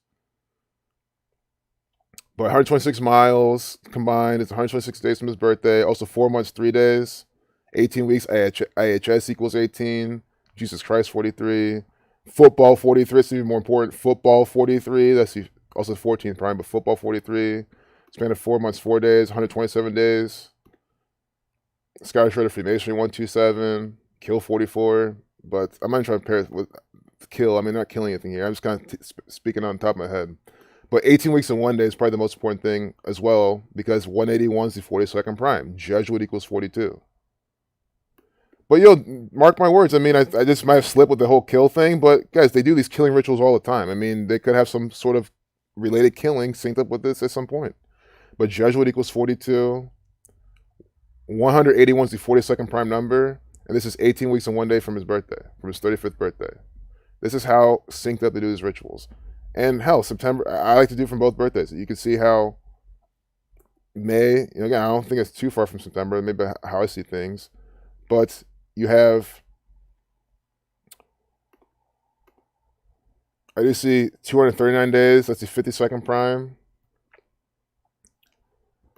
A: But 126 miles combined. It's 126 days from his birthday. Also 4 months, 3 days. 18 weeks. IHS equals 18. Jesus Christ, 43. Football, 43. It's even more important. Football, 43. That's also 14th prime, but football, 43. Span of 4 months, 4 days. 127 days. Scottish Rite of Freemasonry, 127. Kill, 44. But I'm not trying to pair it with kill. I mean, not killing anything here. I'm just kind of speaking on top of my head. But 18 weeks and 1 day is probably the most important thing as well, because 181 is the 42nd prime. Jesuit equals 42. But mark my words. I mean, I just might have slipped with the whole kill thing, but guys, they do these killing rituals all the time. I mean, they could have some sort of related killing synced up with this at some point. But Jesuit equals 42. 181 is the 42nd prime number, and this is 18 weeks and 1 day from his birthday, from his 35th birthday. This is how synced up they do these rituals. And hell, September, I like to do from both birthdays. You can see how May, again, I don't think it's too far from September, maybe how I see things. But you have, I do see 239 days. That's the 52nd prime.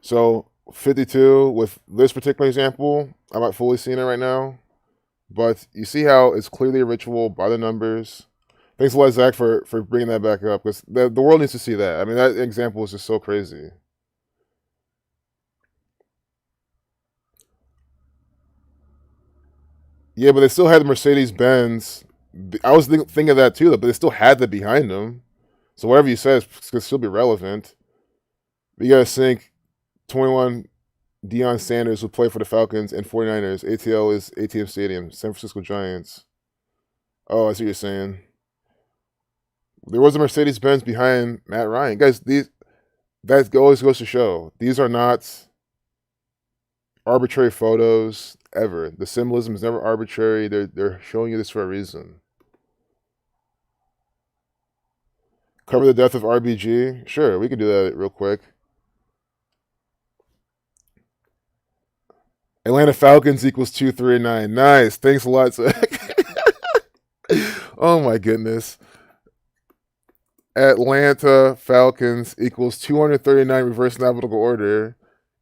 A: So 52 with this particular example, I'm not fully seeing it right now. But you see how it's clearly a ritual by the numbers. Thanks a lot, Zach, for bringing that back up, because the world needs to see that. I mean, that example is just so crazy. Yeah, but they still had the Mercedes-Benz. I was thinking of that too, but they still had that behind them. So whatever you said could still be relevant. But you got to sync 21 Deion Sanders, who played for the Falcons and 49ers. ATL is ATM Stadium, San Francisco Giants. Oh, I see what you're saying. There was a Mercedes-Benz behind Matt Ryan. Guys, that always goes to show, these are not arbitrary photos ever. The symbolism is never arbitrary. They're showing you this for a reason. Cover the death of RBG? Sure, we can do that real quick. Atlanta Falcons equals 239. Nice. Thanks a lot, Zach. Oh my goodness. Atlanta Falcons equals 239 reverse alphabetical order.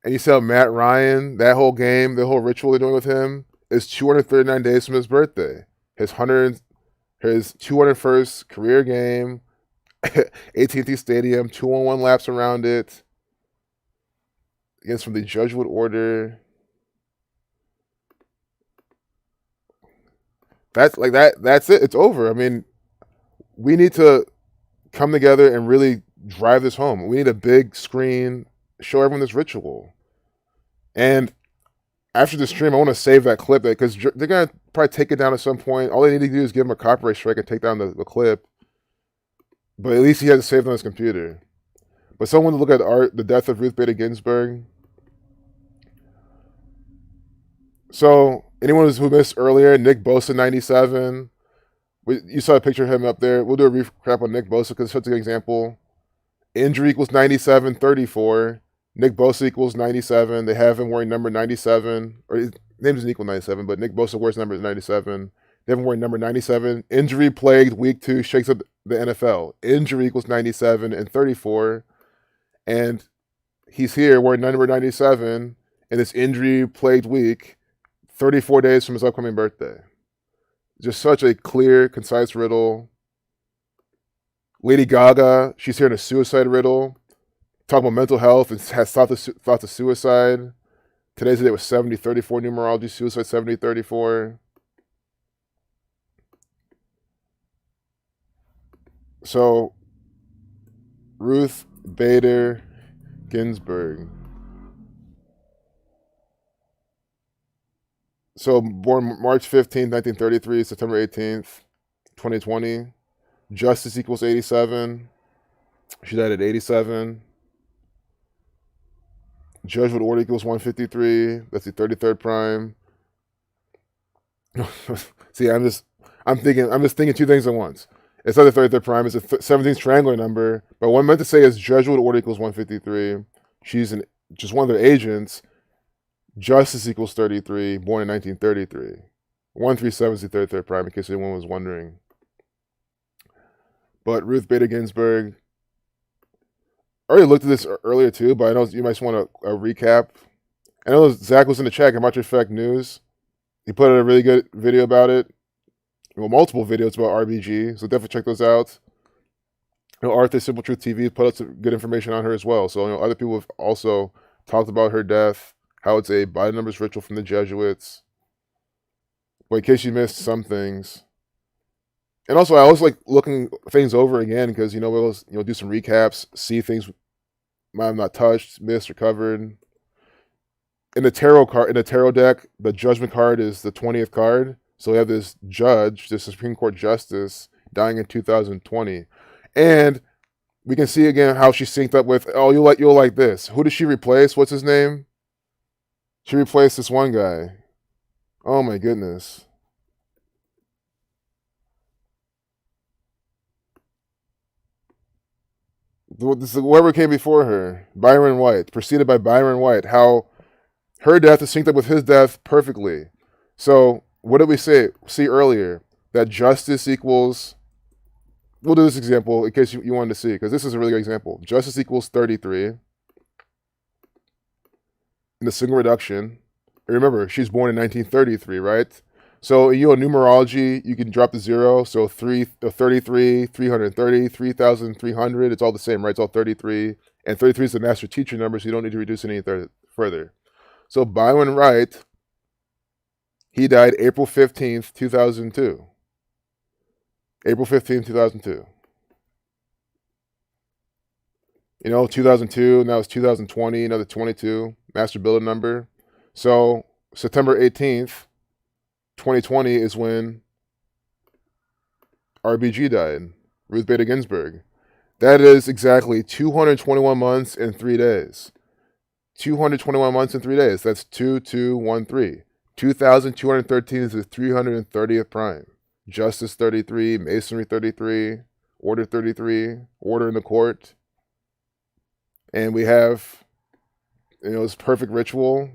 A: And you saw Matt Ryan, that whole game, the whole ritual they're doing with him is 239 days from his birthday. His 201st career game, AT&T Stadium, 201 laps around it. Against from the Jesuit order. That's it. It's over. I mean, we need to come together and really drive this home. We need a big screen, show everyone this ritual. And after the stream, I want to save that clip because they're going to probably take it down at some point. All they need to do is give him a copyright strike and take down the clip. But at least he has it saved on his computer. But someone to look at the death of Ruth Bader Ginsburg. So anyone who missed earlier, Nick Bosa 97. You saw a picture of him up there. We'll do a recap on Nick Bosa because it's such a good example. Injury equals 97, 34. Nick Bosa equals 97. They have him wearing number 97. Or his name doesn't equal 97, but Nick Bosa wears number 97. They have him wearing number 97. Injury plagued week 2 shakes up the NFL. Injury equals 97 and 34. And he's here wearing number 97 in this injury plagued week, 34 days from his upcoming birthday. Just such a clear, concise riddle. Lady Gaga, she's here in a suicide riddle. Talk about mental health and has thoughts of suicide. Today's the day with 70-34 numerology, suicide 70-34. So, Ruth Bader Ginsburg. So, born March 15th, 1933, September 18th, 2020. Justice equals 87. She died at 87. Jesuit order equals 153. That's the 33rd prime. See, I'm just thinking two things at once. It's not the 33rd prime, it's a 17th triangular number. But what I meant to say is Jesuit order equals 153. She's just one of their agents. Justice equals 33, born in 1933. 137 is the 33rd prime, in case anyone was wondering. But Ruth Bader Ginsburg, I already looked at this earlier too, but I know you might want a recap. I know Zach was in the chat at Much Effect News. He put out a really good video about it. Well, multiple videos about RBG, so definitely check those out. You know, Arthur Simple Truth TV put out some good information on her as well. So other people have also talked about her death, how it's a by the numbers ritual from the Jesuits. But in case you missed some things. And also, I always like looking things over again because we'll do some recaps, see things might have not touched, missed, or covered. In the tarot deck, the Judgment card is the 20th card. So we have this judge, this Supreme Court justice, dying in 2020, and we can see again how she synced up with. Oh, you'll like this. Who does she replace? What's his name? She replaced this one guy. Oh my goodness. This is whoever came before her, Byron White, preceded by Byron White, how her death is synced up with his death perfectly. So, what did we see earlier? That justice equals, we'll do this example in case you wanted to see, because this is a really good example. Justice equals 33 in the single reduction. And remember, she's born in 1933, right? So in numerology, you can drop the 0. So 33, 330, 3,300. It's all the same, right? It's all 33. And 33 is the master teacher number, so you don't need to reduce it any further. So Byron Wright, he died April 15th, 2002. April 15th, 2002. 2002, now it's 2020, another 22, master builder number. So September 18th, 2020 is when RBG died, Ruth Bader Ginsburg. That is exactly 221 months and 3 days. 221 months and 3 days. That's 2213. 2,213 is the 330th prime. Justice 33, Masonry 33, Order 33, Order in the Court. And we have, this perfect ritual.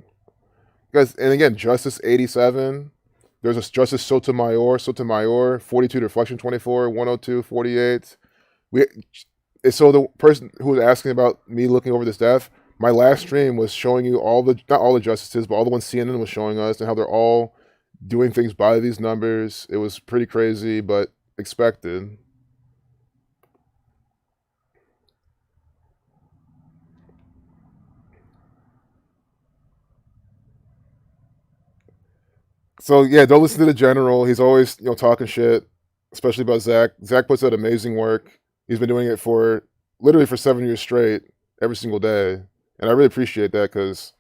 A: Guys, and again, Justice 87. There's a Justice Sotomayor, 42 to Reflection 24, 102, 48. We so the person who was asking about me looking over this death, my last stream was showing you all the not all the justices, but all the ones CNN was showing us and how they're all doing things by these numbers. It was pretty crazy, but expected. So yeah, don't listen to the general. He's always talking shit, especially about Zach. Zach puts out amazing work. He's been doing it for literally for 7 years straight, every single day, and I really appreciate that because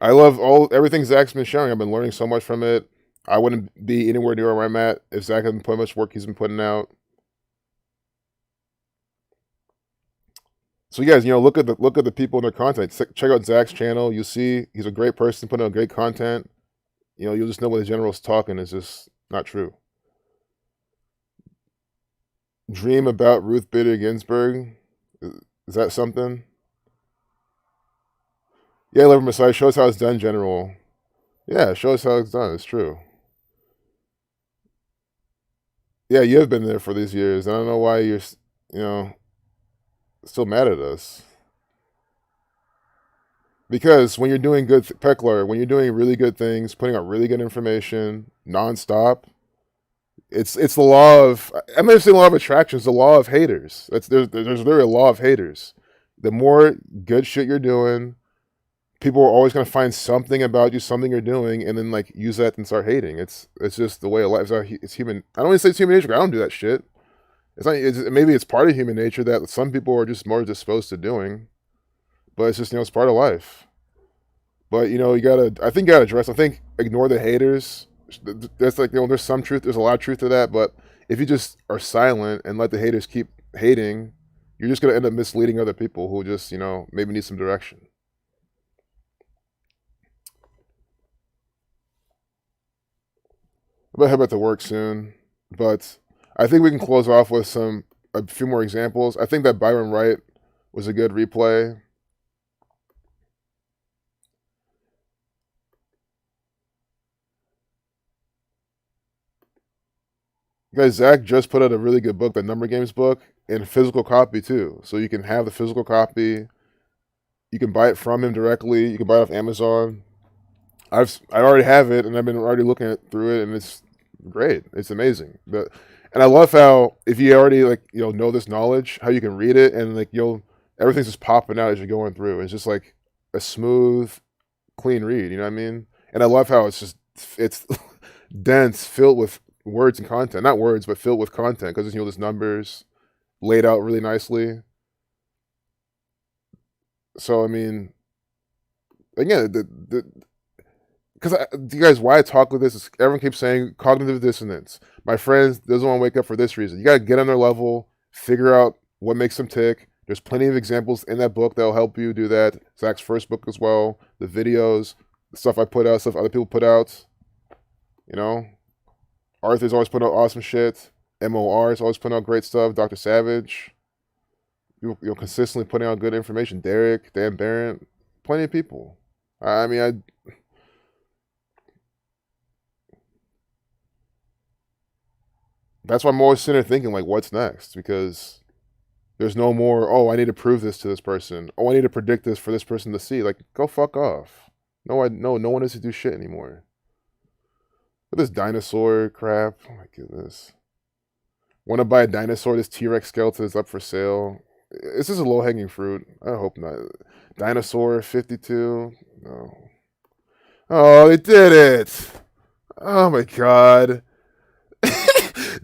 A: I love everything Zach's been sharing. I've been learning so much from it. I wouldn't be anywhere near where I'm at if Zach hadn't put much work he's been putting out. So you guys, look at the people in their content. Check out Zach's channel. You see he's a great person putting out great content. You'll just know when the general's talking is just not true. Dream about Ruth Bader Ginsburg. Is that something? Yeah, Liver Messiah, show us how it's done, General. Yeah, show us how it's done. It's true. Yeah, you have been there for these years. I don't know why you're, still mad at us. Because when you're doing good, Peckler, when you're doing really good things, putting out really good information, nonstop, it's the law of, I'm not saying law of attraction, it's the law of haters. There's literally a law of haters. The more good shit you're doing, people are always going to find something about you, something you're doing, and then like use that and start hating. It's just the way of life. It's human. I don't want to say it's human nature. I don't do that shit. It's not. Maybe it's part of human nature that some people are just more disposed to doing, but it's just it's part of life. But you gotta. I think you gotta address. I think ignore the haters. That's like there's some truth. There's a lot of truth to that. But if you just are silent and let the haters keep hating, you're just gonna end up misleading other people who just maybe need some direction. I'm gonna head back to work soon, but I think we can close off with a few more examples. I think that Byron Wright was a good replay. Guys, Zach just put out a really good book, the Number Games book, in physical copy too. So you can have the physical copy. You can buy it from him directly. You can buy it off Amazon. I already have it, and I've been already looking through it, and it's great. It's amazing. And I love how if you already know this knowledge, how you can read it and everything's just popping out as you're going through. It's just like a smooth, clean read. You know what I mean? And I love how it's dense, filled with words and content. Not words, but filled with content because there's there's numbers laid out really nicely. So I mean, again, because you guys, why I talk with this is everyone keeps saying cognitive dissonance. My friends doesn't want to wake up for this reason. You got to get on their level, figure out what makes them tick. There's plenty of examples in that book that'll help you do that. Zach's first book as well, the videos, the stuff I put out, stuff other people put out. Arthur's always putting out awesome shit. MOR is always putting out great stuff. Dr. Savage, you're consistently putting out good information. Derek, Dan Barrett, plenty of people. I mean, that's why I'm always sitting there thinking, like, what's next? Because there's no more, oh, I need to prove this to this person. Oh, I need to predict this for this person to see. Like, go fuck off. No one needs to do shit anymore. But this dinosaur crap, oh my goodness. Want to buy a dinosaur? This T-Rex skeleton is up for sale. This is a low-hanging fruit. I hope not. Dinosaur 52? No. Oh, they did it! Oh my god.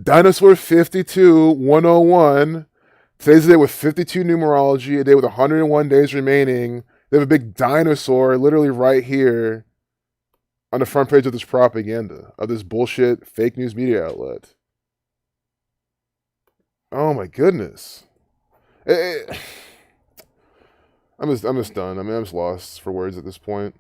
A: Dinosaur 52 101. Today's the day with 52 numerology, a day with 101 days remaining. They have a big dinosaur literally right here on the front page of this propaganda, of this bullshit fake news media outlet. Oh my goodness. I'm just done. I mean, I'm just lost for words at this point.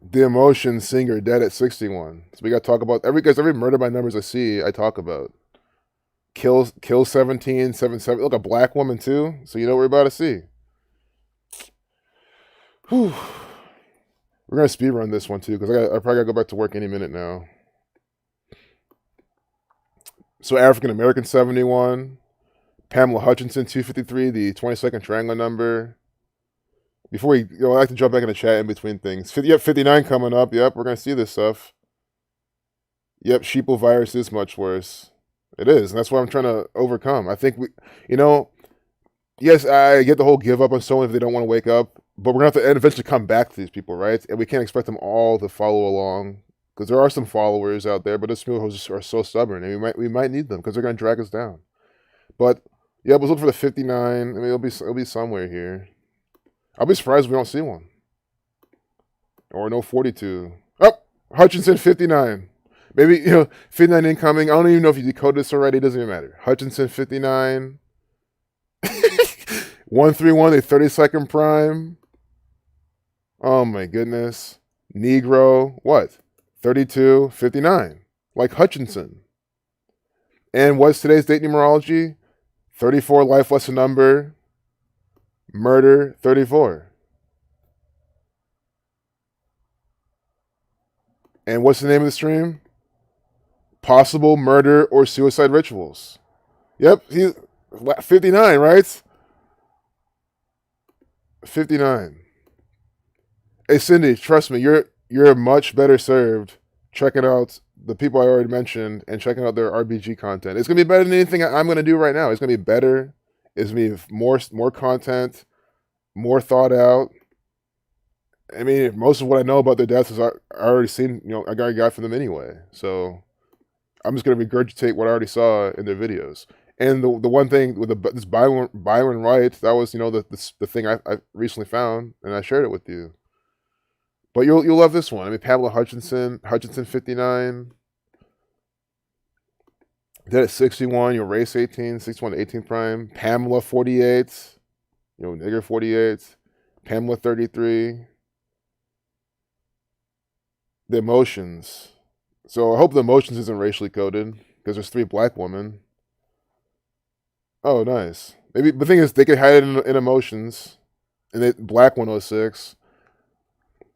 A: The Emotion singer dead at 61. So we got to talk about every murder by numbers I see, I talk about. Kill 1777. Look, a black woman too. So you know what we're about to see. Whew. We're gonna speed run this one too because I probably gotta go back to work any minute now. So African American 71, Pamela Hutchinson 253, the 22nd triangle number. Before we, I like to jump back in the chat in between things. 59 coming up. Yep, we're gonna see this stuff. Yep, sheeple virus is much worse. It is, and that's what I'm trying to overcome. I think yes, I get the whole give up on someone if they don't want to wake up, but we're gonna have to eventually come back to these people, right? And we can't expect them all to follow along because there are some followers out there, but those people just are so stubborn, and we might need them because they're gonna drag us down. But yeah, let's look for the 59. I mean, it'll be somewhere here. I'll be surprised if we don't see one or no 42. Oh, Hutchinson 59. Maybe 59 incoming. I don't even know if you decoded this already. It doesn't even matter. Hutchinson 59. 131, the 32nd prime. Oh my goodness. Negro, what? 32, 59. Like Hutchinson. And what's today's date numerology? 34, life lesson number. Murder, 34. And what's the name of the stream? Possible murder or suicide rituals. Yep, he's 59, right? 59. Hey Cindy, trust me, you're much better served checking out the people I already mentioned and checking out their RBG content. It's gonna be better than anything I'm gonna do right now. It's gonna be better. It's gonna be more content, more thought out. I mean, most of what I know about their deaths is I already seen. I already got from them anyway. So I'm just gonna regurgitate what I already saw in their videos. And the one thing with this Byron Wright, that was the thing I recently found, and I shared it with you. But you'll love this one. I mean, Pamela Hutchinson 59. Dead at 61. Race 18, 61 to 18 prime. Pamela 48. Nigger 48. Pamela 33. The emotions. So I hope the emotions isn't racially coded because there's 3 black women. Oh, nice. Maybe the thing is they could hide it in emotions, and black 106.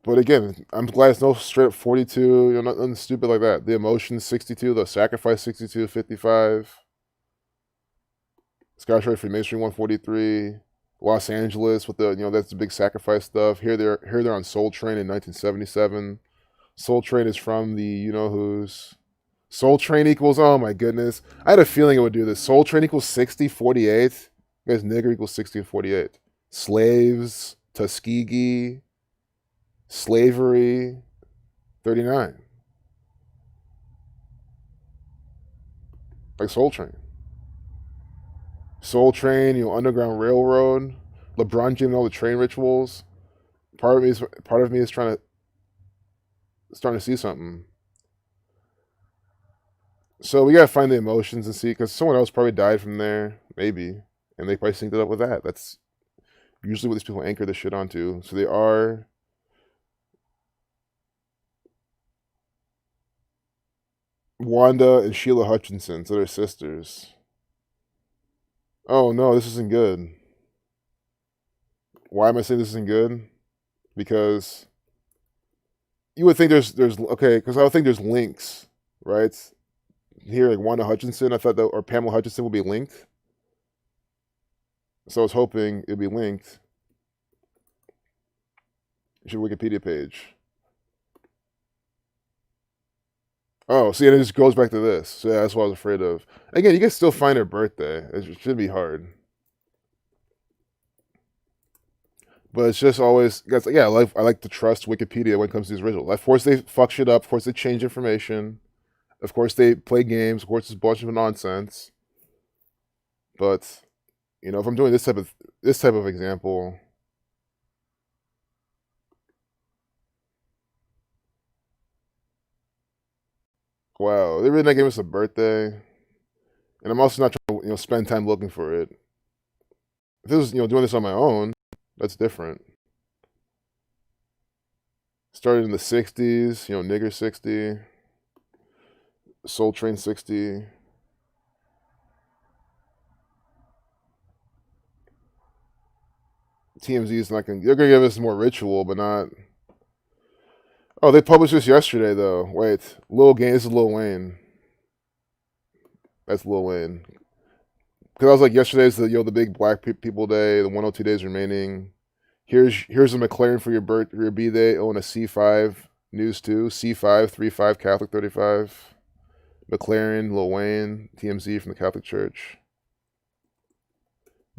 A: But again, I'm glad it's no straight up 42. Nothing stupid like that. The emotions 62. The sacrifice 62, 55. Scottish Rite Freemasonry 143. Los Angeles with the that's the big sacrifice stuff. Here they're on Soul Train in 1977. Soul Train is from the who's. Soul Train equals, oh my goodness. I had a feeling it would do this. Soul Train equals 60, 48. You guys, nigger equals 60 and 48. Slaves, Tuskegee, slavery, 39. Like Soul Train. Soul Train, Underground Railroad, LeBron James and all the train rituals. Part of me is starting to see something. So we gotta find the emotions and see, because someone else probably died from there, maybe, and they probably synced it up with that. That's usually what these people anchor this shit onto. So they are Wanda and Sheila Hutchinson, so they're sisters. Oh no, this isn't good. Why am I saying this isn't good? Because you would think there's okay, because I would think there's links, right? Here, like Wanda Hutchinson, I thought that, or Pamela Hutchinson will be linked. So I was hoping it'd be linked. Your Wikipedia page. Oh, see, and it just goes back to this. So yeah, that's what I was afraid of. Again, you can still find her birthday. It shouldn't be hard. But it's just always, yeah, I like to trust Wikipedia when it comes to these rituals. Of course, they fuck shit up. Of course, they change information. Of course, they play games. Of course, it's a bunch of nonsense. But if I'm doing this type of example, wow, they really not giving us a birthday, and I'm also not trying to spend time looking for it. If this was doing this on my own, that's different. Started in the 60s, Nigger 60, Soul Train 60. TMZ is not going. They're going to give us more ritual, but not. Oh, they published this yesterday though. Wait, Lil Game. This is Lil Wayne. That's Lil Wayne. Because I was like, yesterday's the big Black People Day. The 102 days remaining. Here's a McLaren for your B Day. Oh, and a C5 News 2. C5 35 Catholic 35. McLaren, Lil Wayne, TMZ from the Catholic Church.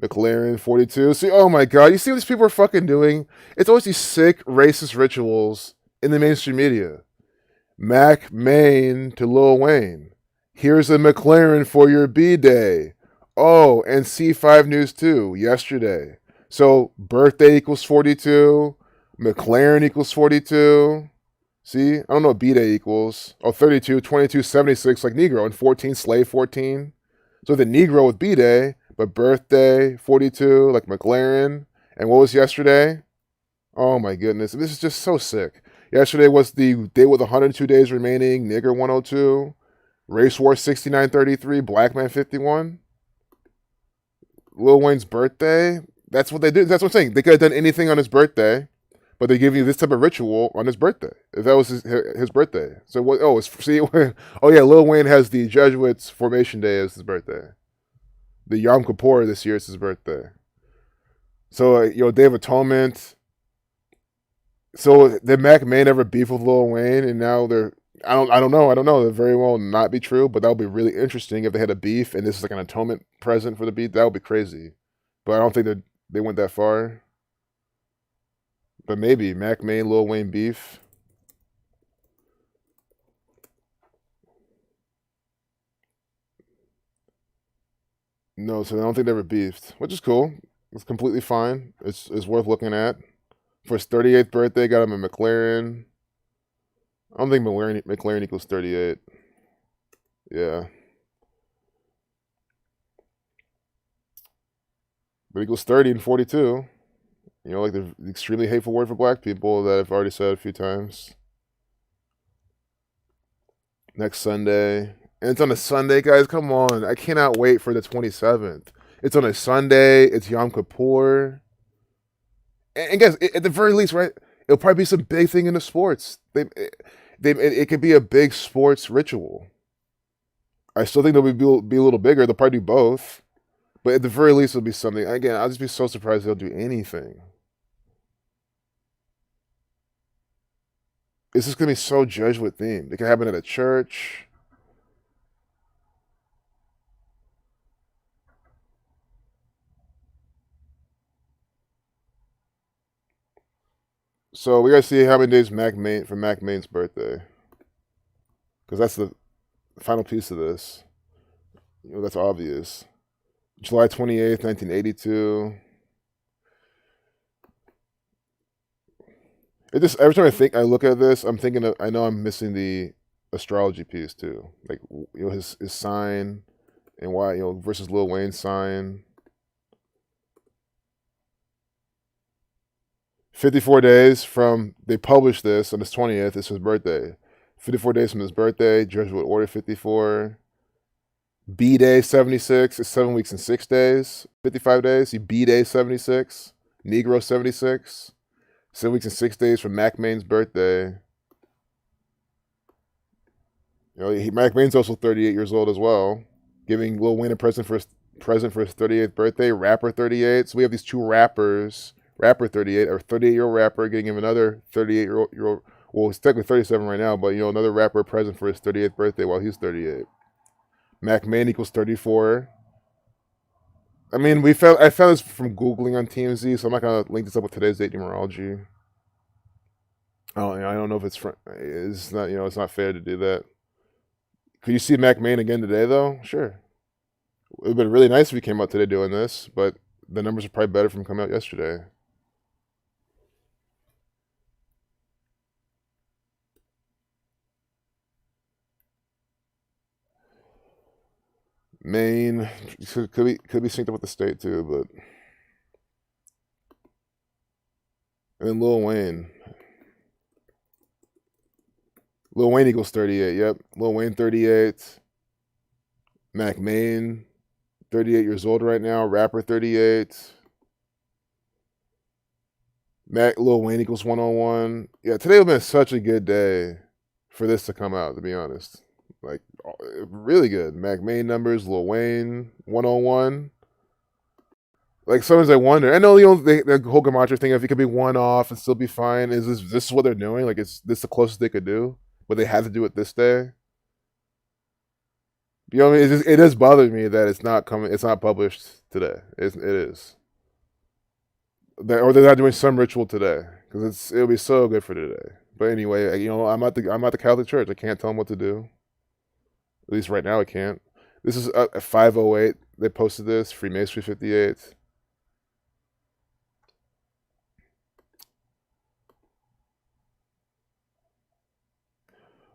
A: McLaren 42. See, oh my God, you see what these people are fucking doing? It's always these sick racist rituals in the mainstream media. Mac Main to Lil Wayne. Here's a McLaren for your B Day. Oh, and C5 News 2 yesterday. So birthday equals 42. McLaren equals 42. See? I don't know what B-Day equals. Oh, 32, 22, 76, like Negro. And 14, Slave 14. So the Negro with B-Day, but birthday, 42, like McLaren. And what was yesterday? Oh my goodness. This is just so sick. Yesterday was the day with 102 days remaining. Nigger 102. Race War 6933. Black Man 51. Lil Wayne's birthday. That's what they did. That's what I'm saying. They could have done anything on his birthday, but they give you this type of ritual on his birthday. If that was his birthday. So what? Oh, oh yeah. Lil Wayne has the Jesuits formation day as his birthday. The Yom Kippur this year is his birthday. So Day of Atonement. So did Mac Main ever beef with Lil Wayne, and now they're I don't know. That very well not be true, but that would be really interesting if they had a beef and this is like an atonement present for the beef. That would be crazy. But I don't think they went that far. But maybe Mac Main, Lil Wayne beef. No, so I don't think they ever beefed, which is cool. It's completely fine. It's worth looking at. For his 38th birthday, got him a McLaren. I don't think McLaren equals 38. Yeah. But equals 30 and 42. Like the extremely hateful word for black people that I've already said a few times. Next Sunday. And it's on a Sunday, guys. Come on. I cannot wait for the 27th. It's on a Sunday. It's Yom Kippur. And guys, at the very least, right? It'll probably be some big thing in the sports. It could be a big sports ritual. I still think they'll be a little bigger. They'll probably do both. But at the very least, it'll be something. Again, I'll just be so surprised they'll do anything. It's just going to be so Jesuit themed. It could happen at a church. So we got to see how many days for Mac Main's birthday. Because that's the final piece of this. That's obvious. July 28th, 1982. It just every time I look at this, I'm thinking I know I'm missing the astrology piece too. Like his sign and why versus Lil Wayne's sign. 54 days from they published this on his 20th. It's his birthday. 54 days from his birthday. Jesuit Order 54. B Day 76 is 7 weeks and 6 days. 55 days. B Day 76. Negro 76. 7 weeks and 6 days from Mac Main's birthday. Mac Main's also 38 years old as well. Giving Lil Wayne a present for his 38th birthday. Rapper 38. So we have these two rappers. Rapper 38, or 38-year-old rapper, getting him another 38-year-old. Well, he's technically 37 right now, but another rapper present for his 38th birthday while he's 38. Mac Main equals 34. I mean, I found this from Googling on TMZ, so I'm not gonna link this up with today's date numerology. I don't know if it's not it's not fair to do that. Could you see Mac Main again today though? Sure. It would have been really nice if he came out today doing this, but the numbers are probably better from coming out yesterday. Maine could be synced up with the state too, but and then Lil Wayne. Lil Wayne equals 38. Yep, Lil Wayne 38. Mac Main 38 years old right now. Rapper 38. Lil Wayne equals 101. Yeah, today would have been such a good day for this to come out, to be honest. Like, really good. Mac main numbers, Lil Wayne, 101. Like, sometimes I wonder. I know the whole Gematria thing, if it could be one off and still be fine, is this what they're doing? Like, is this the closest they could do? But they had to do it this day? You know what I mean? It does bother me that it's not coming. It's not published today. It is. Or they're not doing some ritual today because it'll be so good for today. But anyway, I'm at the Catholic Church. I can't tell them what to do. At least right now, I can't. This is at 5:08. They posted this Freemasonry 58.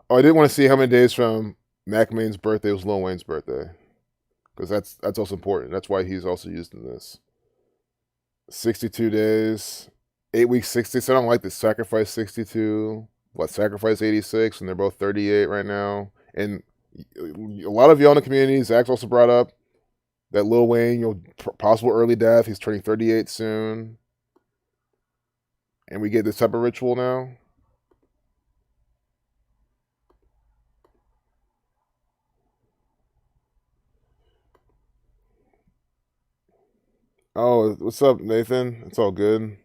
A: Oh, I did want to see how many days from Mac Main's birthday was Lil Wayne's birthday, because that's also important. That's why he's also used in this. 62 days, 8 weeks, 60. So I don't like this. Sacrifice 62. Sacrifice 86, and they're both 38 right now. And a lot of y'all in the community, Zach's also brought up that Lil Wayne, possible early death. He's turning 38 soon. And we get this type of ritual now. Oh, what's up, Nathan? It's all good.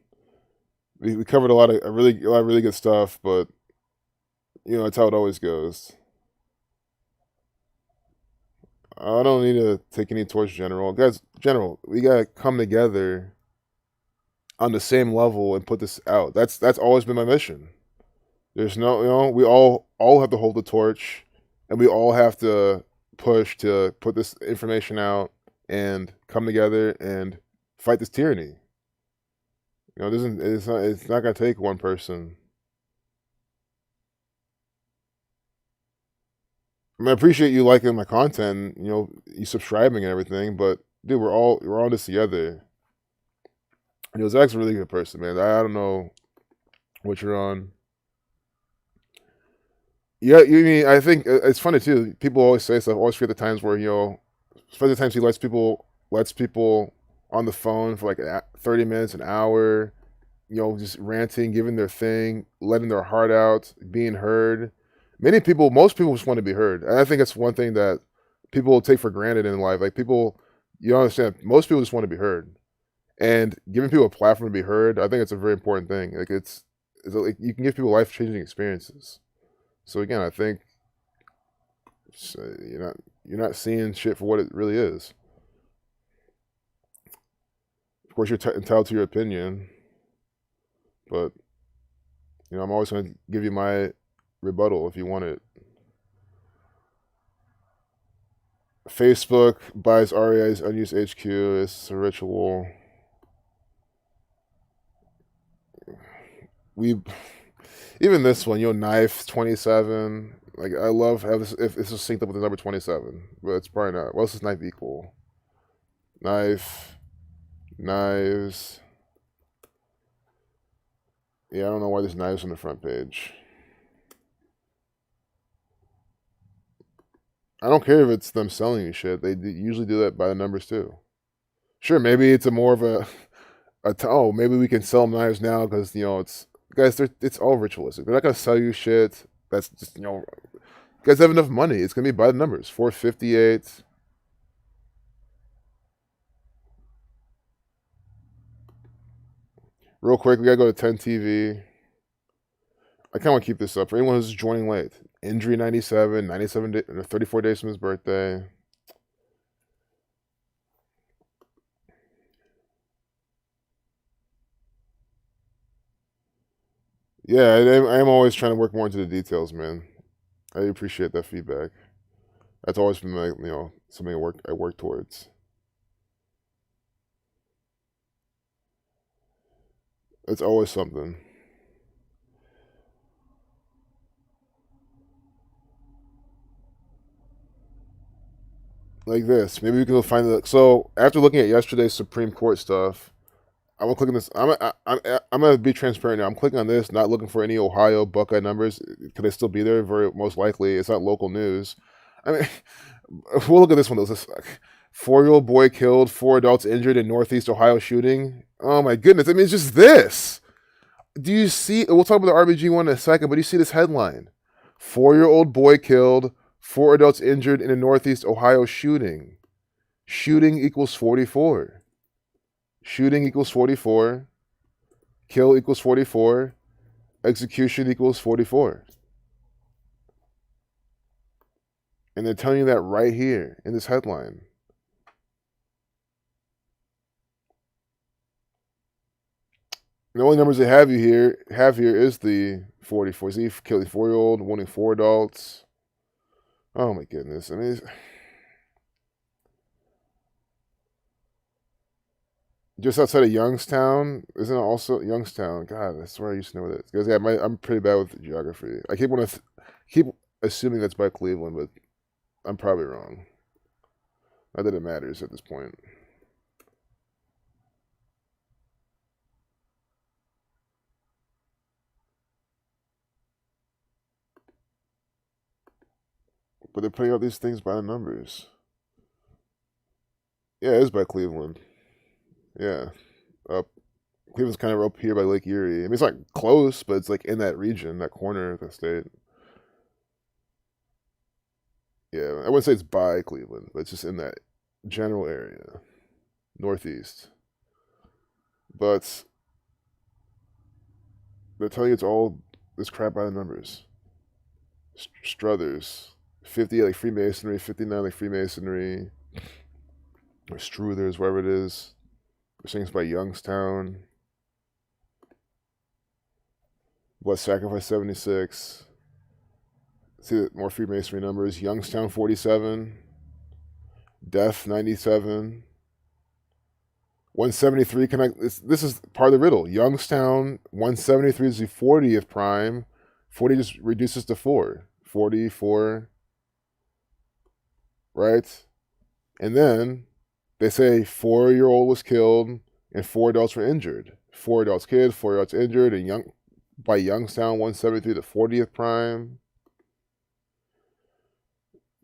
A: We covered a lot of really good stuff, but it's how it always goes. I don't need to take any towards General. Guys, General, we gotta come together on the same level and put this out. That's always been my mission. There's we all have to hold the torch, and we all have to push to put this information out and come together and fight this tyranny. It's not gonna take one person. I mean, I appreciate you liking my content, you subscribing and everything, but dude, we're on this together. Zach's a really good person, man. I don't know what you're on. Yeah, I think it's funny too. People always say stuff. I always forget the times where especially the times he lets people on the phone for like 30 minutes, an hour. Just ranting, giving their thing, letting their heart out, being heard. Most people just want to be heard. And I think that's one thing that people take for granted in life. Like you don't understand, most people just want to be heard. And giving people a platform to be heard, I think it's a very important thing. Like like you can give people life-changing experiences. So again, I think you're not seeing shit for what it really is. Of course, you're entitled to your opinion, but I'm always going to give you my rebuttal if you want it. Facebook buys REI's unused HQ. It's a ritual. Even this one, knife 27. Like, I love how this is synced up with the number 27, but it's probably not. What's this knife equal? Knives. Yeah, I don't know why there's knives on the front page. I don't care if it's them selling you shit. They usually do that by the numbers too. Sure, maybe it's more of maybe we can sell them knives now because it's all ritualistic. They're not gonna sell you shit. That's just you guys have enough money. It's gonna be by the numbers. 458. Real quick, we gotta go to 10 TV. I kind of want to keep this up for anyone who's joining late. Injury 97, 34 days from his birthday. Yeah, I'm always trying to work more into the details, man. I appreciate that feedback. That's always been something I work towards. It's always something. Like this. Maybe we can find the. So after looking at yesterday's Supreme Court stuff, I'm gonna click on this. I'm gonna be transparent now. I'm clicking on this, not looking for any Ohio Buckeye numbers. Could they still be there? Very most likely. It's not local news. I mean, we'll look at this one. This 4-year-old boy killed, 4 adults injured in Northeast Ohio shooting. Oh my goodness! I mean, it's just this. Do you see? We'll talk about the RBG one in a second, but do you see this headline? 4-year-old boy killed, 4 adults injured in a Northeast Ohio shooting. Shooting equals 44. Shooting equals 44. Kill equals 44. Execution equals 44. And they're telling you that right here in this headline. The only numbers they have here is the 44. See, killed a 4-year-old, wounding 4 adults. Oh my goodness. I mean, just outside of Youngstown, isn't it also Youngstown? God, I swear I used to know that. Because yeah, I'm pretty bad with geography. I keep assuming that's by Cleveland, but I'm probably wrong. Not that it matters at this point. But they're putting out these things by the numbers. Yeah, it is by Cleveland. Yeah. Cleveland's kind of up here by Lake Erie. I mean, it's not close, but it's like in that region, that corner of the state. Yeah, I wouldn't say it's by Cleveland, but it's just in that general area, northeast. But they're telling you it's all this crap by the numbers. Struthers, 50 like Freemasonry, 59 like Freemasonry, or Struthers, wherever it is. They're saying it's by Youngstown. Blood Sacrifice 76. See more Freemasonry numbers. Youngstown 47. Death 97. 173 connect. This is part of the riddle. Youngstown 173 is the 40th prime. 40 just reduces to 4. 44. Right? And then they say 4-year-old was killed and 4 adults were injured. 4 adults killed, 4 adults injured, and by Youngstown 173 the 40th prime.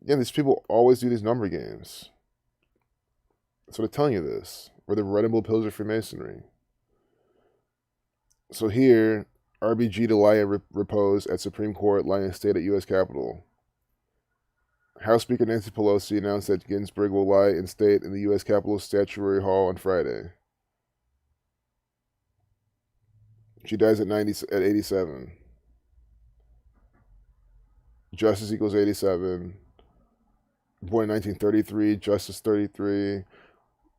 A: Yeah, these people always do these number games. So they're telling you this. Or the red and blue pillars of Freemasonry. So here, RBG to lie in repose at Supreme Court, lying in state at U.S. Capitol. House Speaker Nancy Pelosi announced that Ginsburg will lie in state in the U.S. Capitol Statuary Hall on Friday. She dies at 87. Justice equals 87. Born in 1933, Justice 33.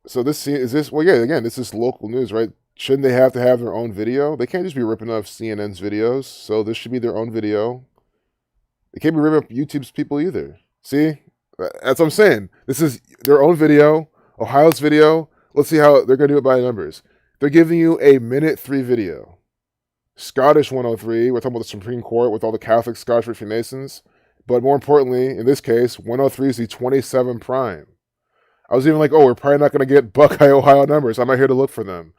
A: So this is well, yeah, again, this is local news, right? Shouldn't they have to have their own video? They can't just be ripping off CNN's videos. So this should be their own video. They can't be ripping up YouTube's people either. See? That's what I'm saying. This is their own video, Ohio's video. Let's see how they're going to do it by numbers. They're giving you a minute 3 video. Scottish 103, we're talking about the Supreme Court with all the Catholic Scottish Freemasons. But more importantly, in this case, 103 is the 27 prime. I was even like, oh, we're probably not going to get Buckeye, Ohio numbers. I'm not here to look for them.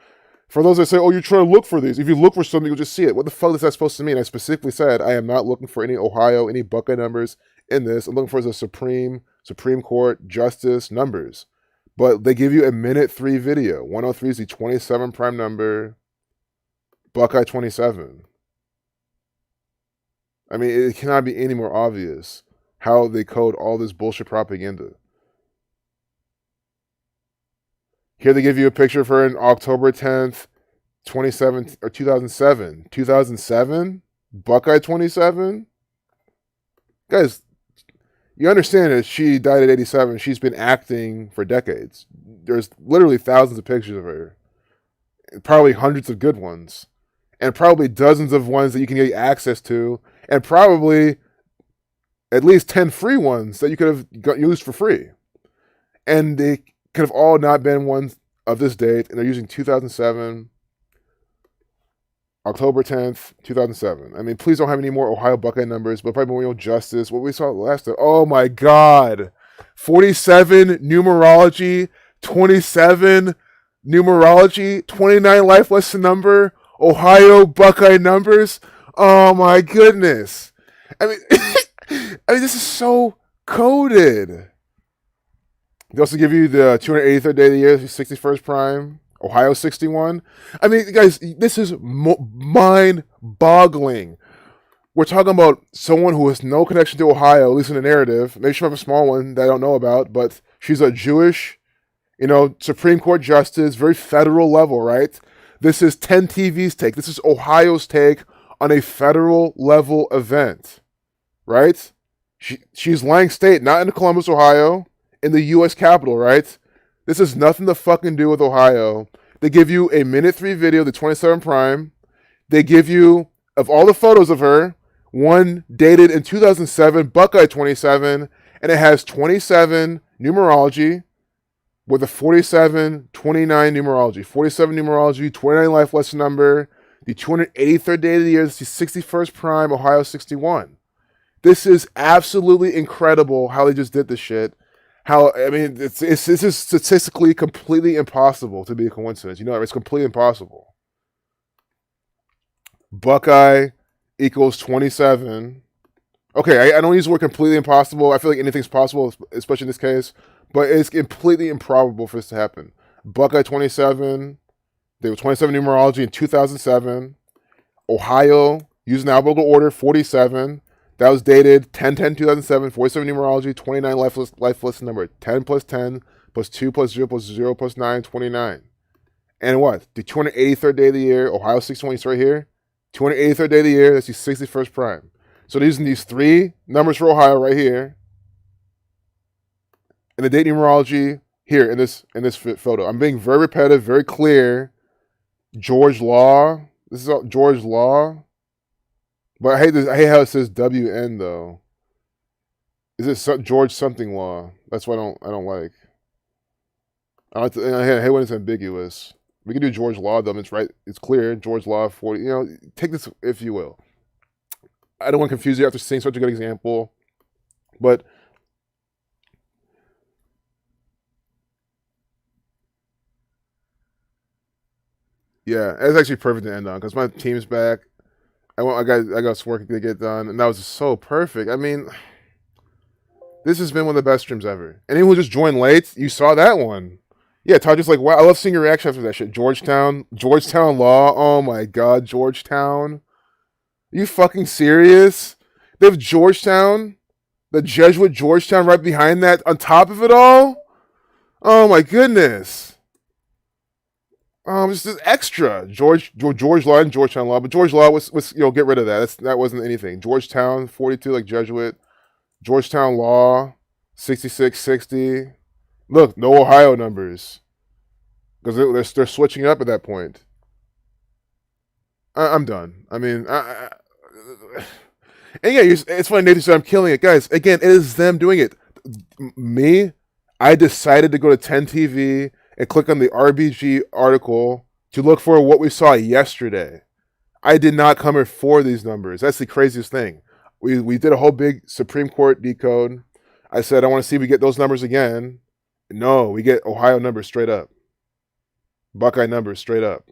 A: For those that say, oh, you're trying to look for these. If you look for something, you'll just see it. What the fuck is that supposed to mean? I specifically said I am not looking for any Ohio, any Buckeye numbers in this. I'm looking for the Supreme Court, Justice numbers. But they give you a minute 3 video. 103 is the 27 prime number. Buckeye 27. I mean, it cannot be any more obvious how they code all this bullshit propaganda. Here they give you a picture of her in October 10th, 2007. 2007? Buckeye 27? Guys, you understand that she died at 87. She's been acting for decades. There's literally thousands of pictures of her. Probably hundreds of good ones. And probably dozens of ones that you can get access to. And probably at least 10 free ones that you could have used for free. And they could have all not been ones of this date, and they're using 2007, October 10th, 2007. I mean, please don't have any more Ohio Buckeye numbers, but probably more Justice. What we saw last time. Oh my God. 47 numerology, 27 numerology, 29 life lesson number, Ohio Buckeye numbers. Oh my goodness. I mean, this is so coded. They also give you the 283rd day of the year, 61st prime. Ohio 61. I mean, guys, this is mind-boggling. We're talking about someone who has no connection to Ohio, at least in the narrative. Maybe she might have a small one that I don't know about, but she's a Jewish, Supreme Court justice, very federal level, right? This is 10 TV's take. This is Ohio's take on a federal level event, right? She's lying state, not in Columbus, Ohio, in the U.S. Capitol, right? This has nothing to fucking do with Ohio. They give you a minute 3 video, the 27 Prime. They give you, of all the photos of her, one dated in 2007, Buckeye 27, and it has 27 numerology with a 47, 29 numerology. 47 numerology, 29 life lesson number, the 283rd day of the year, this is the 61st Prime, Ohio 61. This is absolutely incredible how they just did this shit. This is statistically completely impossible to be a coincidence. It's completely impossible. Buckeye equals 27. Okay, I don't use the word completely impossible. I feel like anything's possible, especially in this case. But it's completely improbable for this to happen. Buckeye 27. They were 27 numerology in 2007. Ohio, using alphabetical order, 47. That was dated 10/10/2007, 47 numerology, 29 life lesson number, 10 plus 10 plus 2 plus 0 plus 0 plus 9, 29. And what? The 283rd day of the year, Ohio 61, it's right here. 283rd day of the year, that's the 61st Prime. So they're using these 3 numbers for Ohio right here. And the date numerology here in this photo. I'm being very repetitive, very clear. George Law. This is George Law. But I hate how it says WN though. Is it George something law? That's what I don't like. I hate when it's ambiguous. We can do George Law though. It's right. It's clear. George Law 40. Take this if you will. I don't want to confuse you after seeing such a good example, but yeah, it's actually perfect to end on because my team's back. I got some work to get done, and that was just so perfect. I mean, this has been one of the best streams ever. Anyone who just joined late, you saw that one. Yeah, Todd just like, wow, I love seeing your reaction after that shit. Georgetown Law. Oh my God, Georgetown. Are you fucking serious? They have Georgetown, the Jesuit Georgetown right behind that on top of it all? Oh my goodness. This is extra. George Law and Georgetown Law, but George Law was get rid of that. That wasn't anything. Georgetown 42 like Jesuit. Georgetown Law 6660. Look, no Ohio numbers because they're switching up at that point. I'm done. I mean, and yeah, it's funny. Nathan said I'm killing it, guys. Again, it is them doing it. Me, I decided to go to 10 TV and click on the RBG article to look for what we saw yesterday. I did not come here for these numbers. That's the craziest thing. We did a whole big Supreme Court decode. I said, I want to see if we get those numbers again. No, we get Ohio numbers straight up. Buckeye numbers straight up.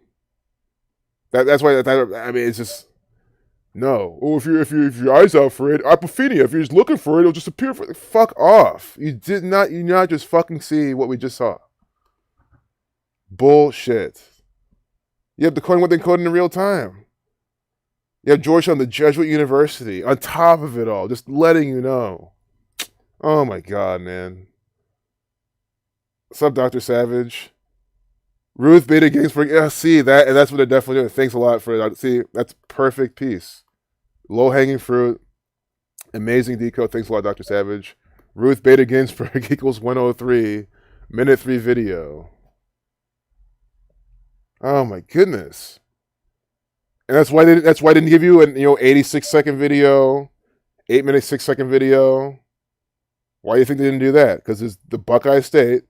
A: That's why, it's just, no. Oh, if your eyes out for it, apophenia, if you're just looking for it, it'll just appear for it. Fuck off. You did not just fucking see what we just saw. Bullshit. You have decoding what they're coding in real time. You have Georgetown, the Jesuit University, on top of it all, just letting you know. Oh my God, man. What's up, Dr. Savage? Ruth Bader Ginsburg. Yeah, see that, and that's what they're definitely doing. Thanks a lot for that. See, that's perfect piece. Low hanging fruit. Amazing decode. Thanks a lot, Dr. Savage. Ruth Bader Ginsburg equals 103. Minute 3 video. Oh my goodness. And that's why they didn't give you an 86-second video, 8-minute 6-second video. Why do you think they didn't do that? Because it's the Buckeye State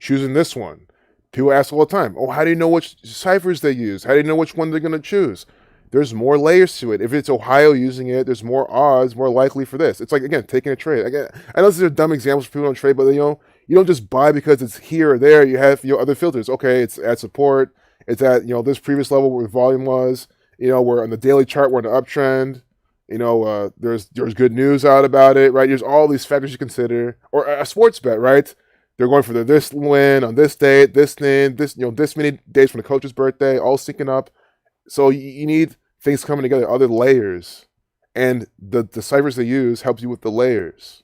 A: choosing this one. People ask all the time, oh, how do you know which ciphers they use? How do you know which one they're going to choose? There's more layers to it. If it's Ohio using it, there's more odds, more likely for this. It's like, again, taking a trade. Again, I know these are dumb examples for people who don't trade, but you don't just buy because it's here or there. You have other filters. Okay, it's at support. It's at this previous level where volume was. We're on the daily chart. We're in the uptrend. There's good news out about it, right? There's all these factors you consider, or a sports bet, right? They're going for this win on this date, this thing, this many days from the coach's birthday, all syncing up. So you need things coming together, other layers, and the ciphers they use helps you with the layers.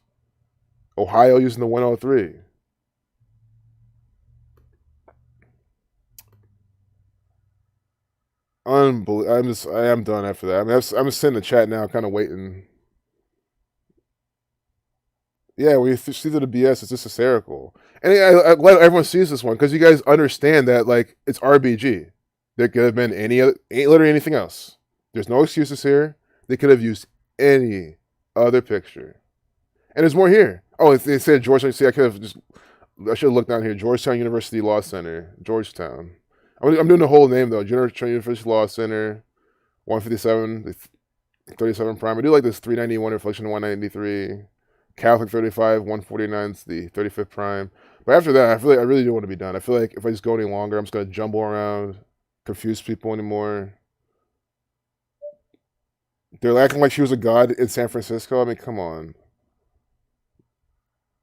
A: Ohio using the 103. Unbelievable. I am done after that. I mean, I'm just sitting in the chat now, kind of waiting. Yeah, we see through the BS. It's just hysterical, and I'm glad everyone sees this one because you guys understand that like it's RBG. There could have been any other, literally anything else. There's no excuses here. They could have used any other picture, and there's more here. Oh, they said Georgetown. See, I should have looked down here. Georgetown University Law Center, Georgetown. I'm doing the whole name though. Georgetown University Law Center, 157, 37 prime. I do like this 391 reflection 193. Catholic 35, 149 is the 35th prime. But after that, I feel like I really do want to be done. I feel like if I just go any longer, I'm just going to jumble around, confuse people anymore. They're acting like she was a god in San Francisco. I mean, come on.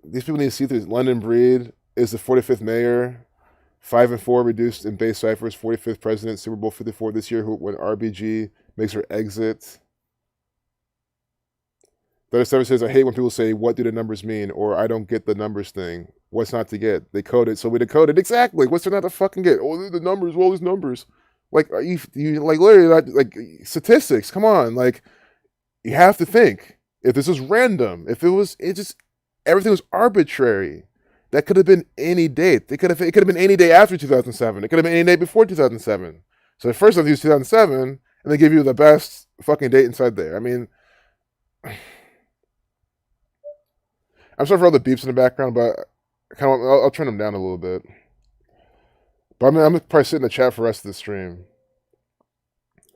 A: These people need to see through. London Breed is the 45th mayor. 5-4 reduced in base ciphers. 45th president, Super Bowl 54 this year, when RBG makes her exit. 37 says, I hate when people say, what do the numbers mean? Or I don't get the numbers thing. What's not to get? They code it, so we decode it. Exactly. What's there not to fucking get? Oh, the numbers, all these numbers. Like, are you like literally not, like statistics? Come on. Like, you have to think. If this was random, everything was arbitrary. That could have been any date. It could have been any day after 2007. It could have been any day before 2007. So first I've used 2007, and they give you the best fucking date inside there. I mean, I'm sorry for all the beeps in the background, but I'll turn them down a little bit. But I'm gonna probably sit in the chat for the rest of the stream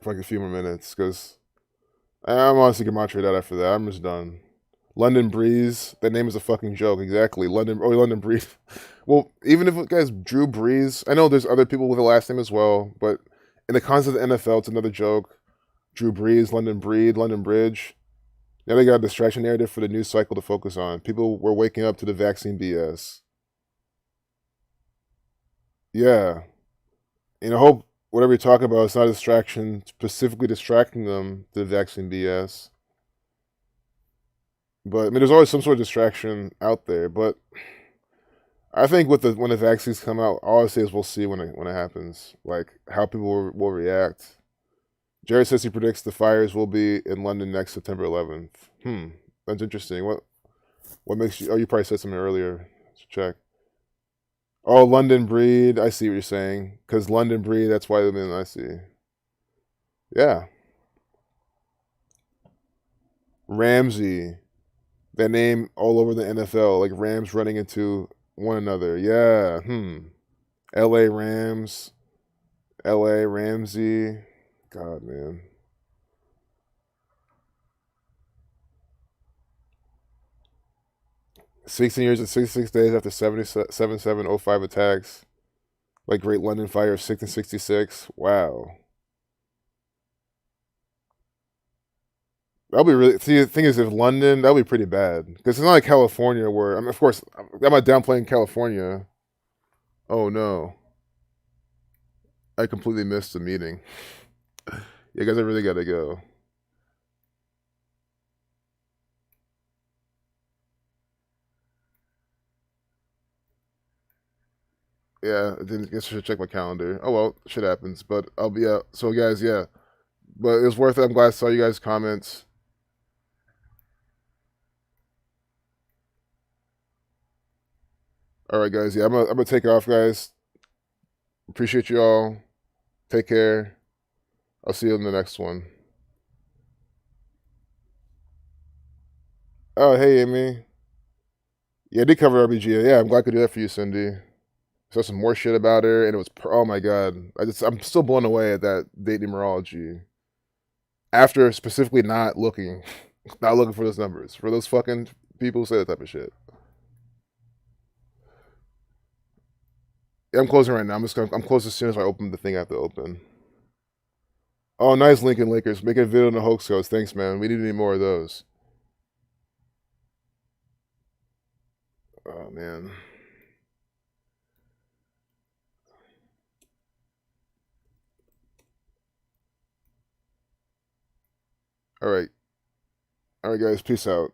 A: for like a few more minutes because I'm honestly gematria out after that. I'm just done. London Breeze. That name is a fucking joke. Exactly. London Breeze. Well, even if it guys Drew Brees, I know there's other people with a last name as well, but in the concept of the NFL, it's another joke. Drew Brees, London Breed, London Bridge. Now they got a distraction narrative for the news cycle to focus on. People were waking up to the vaccine BS. Yeah. And I hope whatever you're talking about is not a distraction, specifically distracting them to the vaccine BS. But I mean, there's always some sort of distraction out there. But I think when the vaccines come out, all I say is we'll see when it happens, like how people will react. Jared says he predicts the fires will be in London next September 11th. That's interesting. What makes you? Oh, you probably said something earlier. Let's check. Oh, London Breed. I see what you're saying. Because London Breed, that's why I see. Yeah. Ramsey. That name all over the NFL, like Rams running into one another. Yeah. L.A. Rams. L.A. Ramsey. God, man. "16 years and 66 days after 7/7/05 attacks, like Great London Fire of 6 and 66. Wow. That'll be really. See, the thing is, if London, that'll be pretty bad because it's not like California, where I mean, of course, I'm not downplaying California. Oh no, I completely missed the meeting. You guys, I really gotta go. Yeah, I didn't guess I should check my calendar. Oh well, shit happens. But I'll be out. So guys, yeah. But it was worth it. I'm glad I saw you guys' comments. All right, guys. Yeah, I'm gonna take off, guys. Appreciate you all. Take care. I'll see you in the next one. Oh, hey, Amy. Yeah, I did cover RBG. Yeah, I'm glad I could do that for you, Cindy. Saw some more shit about her, and it was oh my god. I'm still blown away at that date numerology. After specifically not looking for those numbers, for those fucking people who say that type of shit. Yeah, I'm closing right now. I'm closing as soon as I open the thing I have to open. Oh, nice, Lincoln Lakers. Making a video on the hoax codes. Thanks, man. We need any more of those. Oh man. All right. All right, guys. Peace out.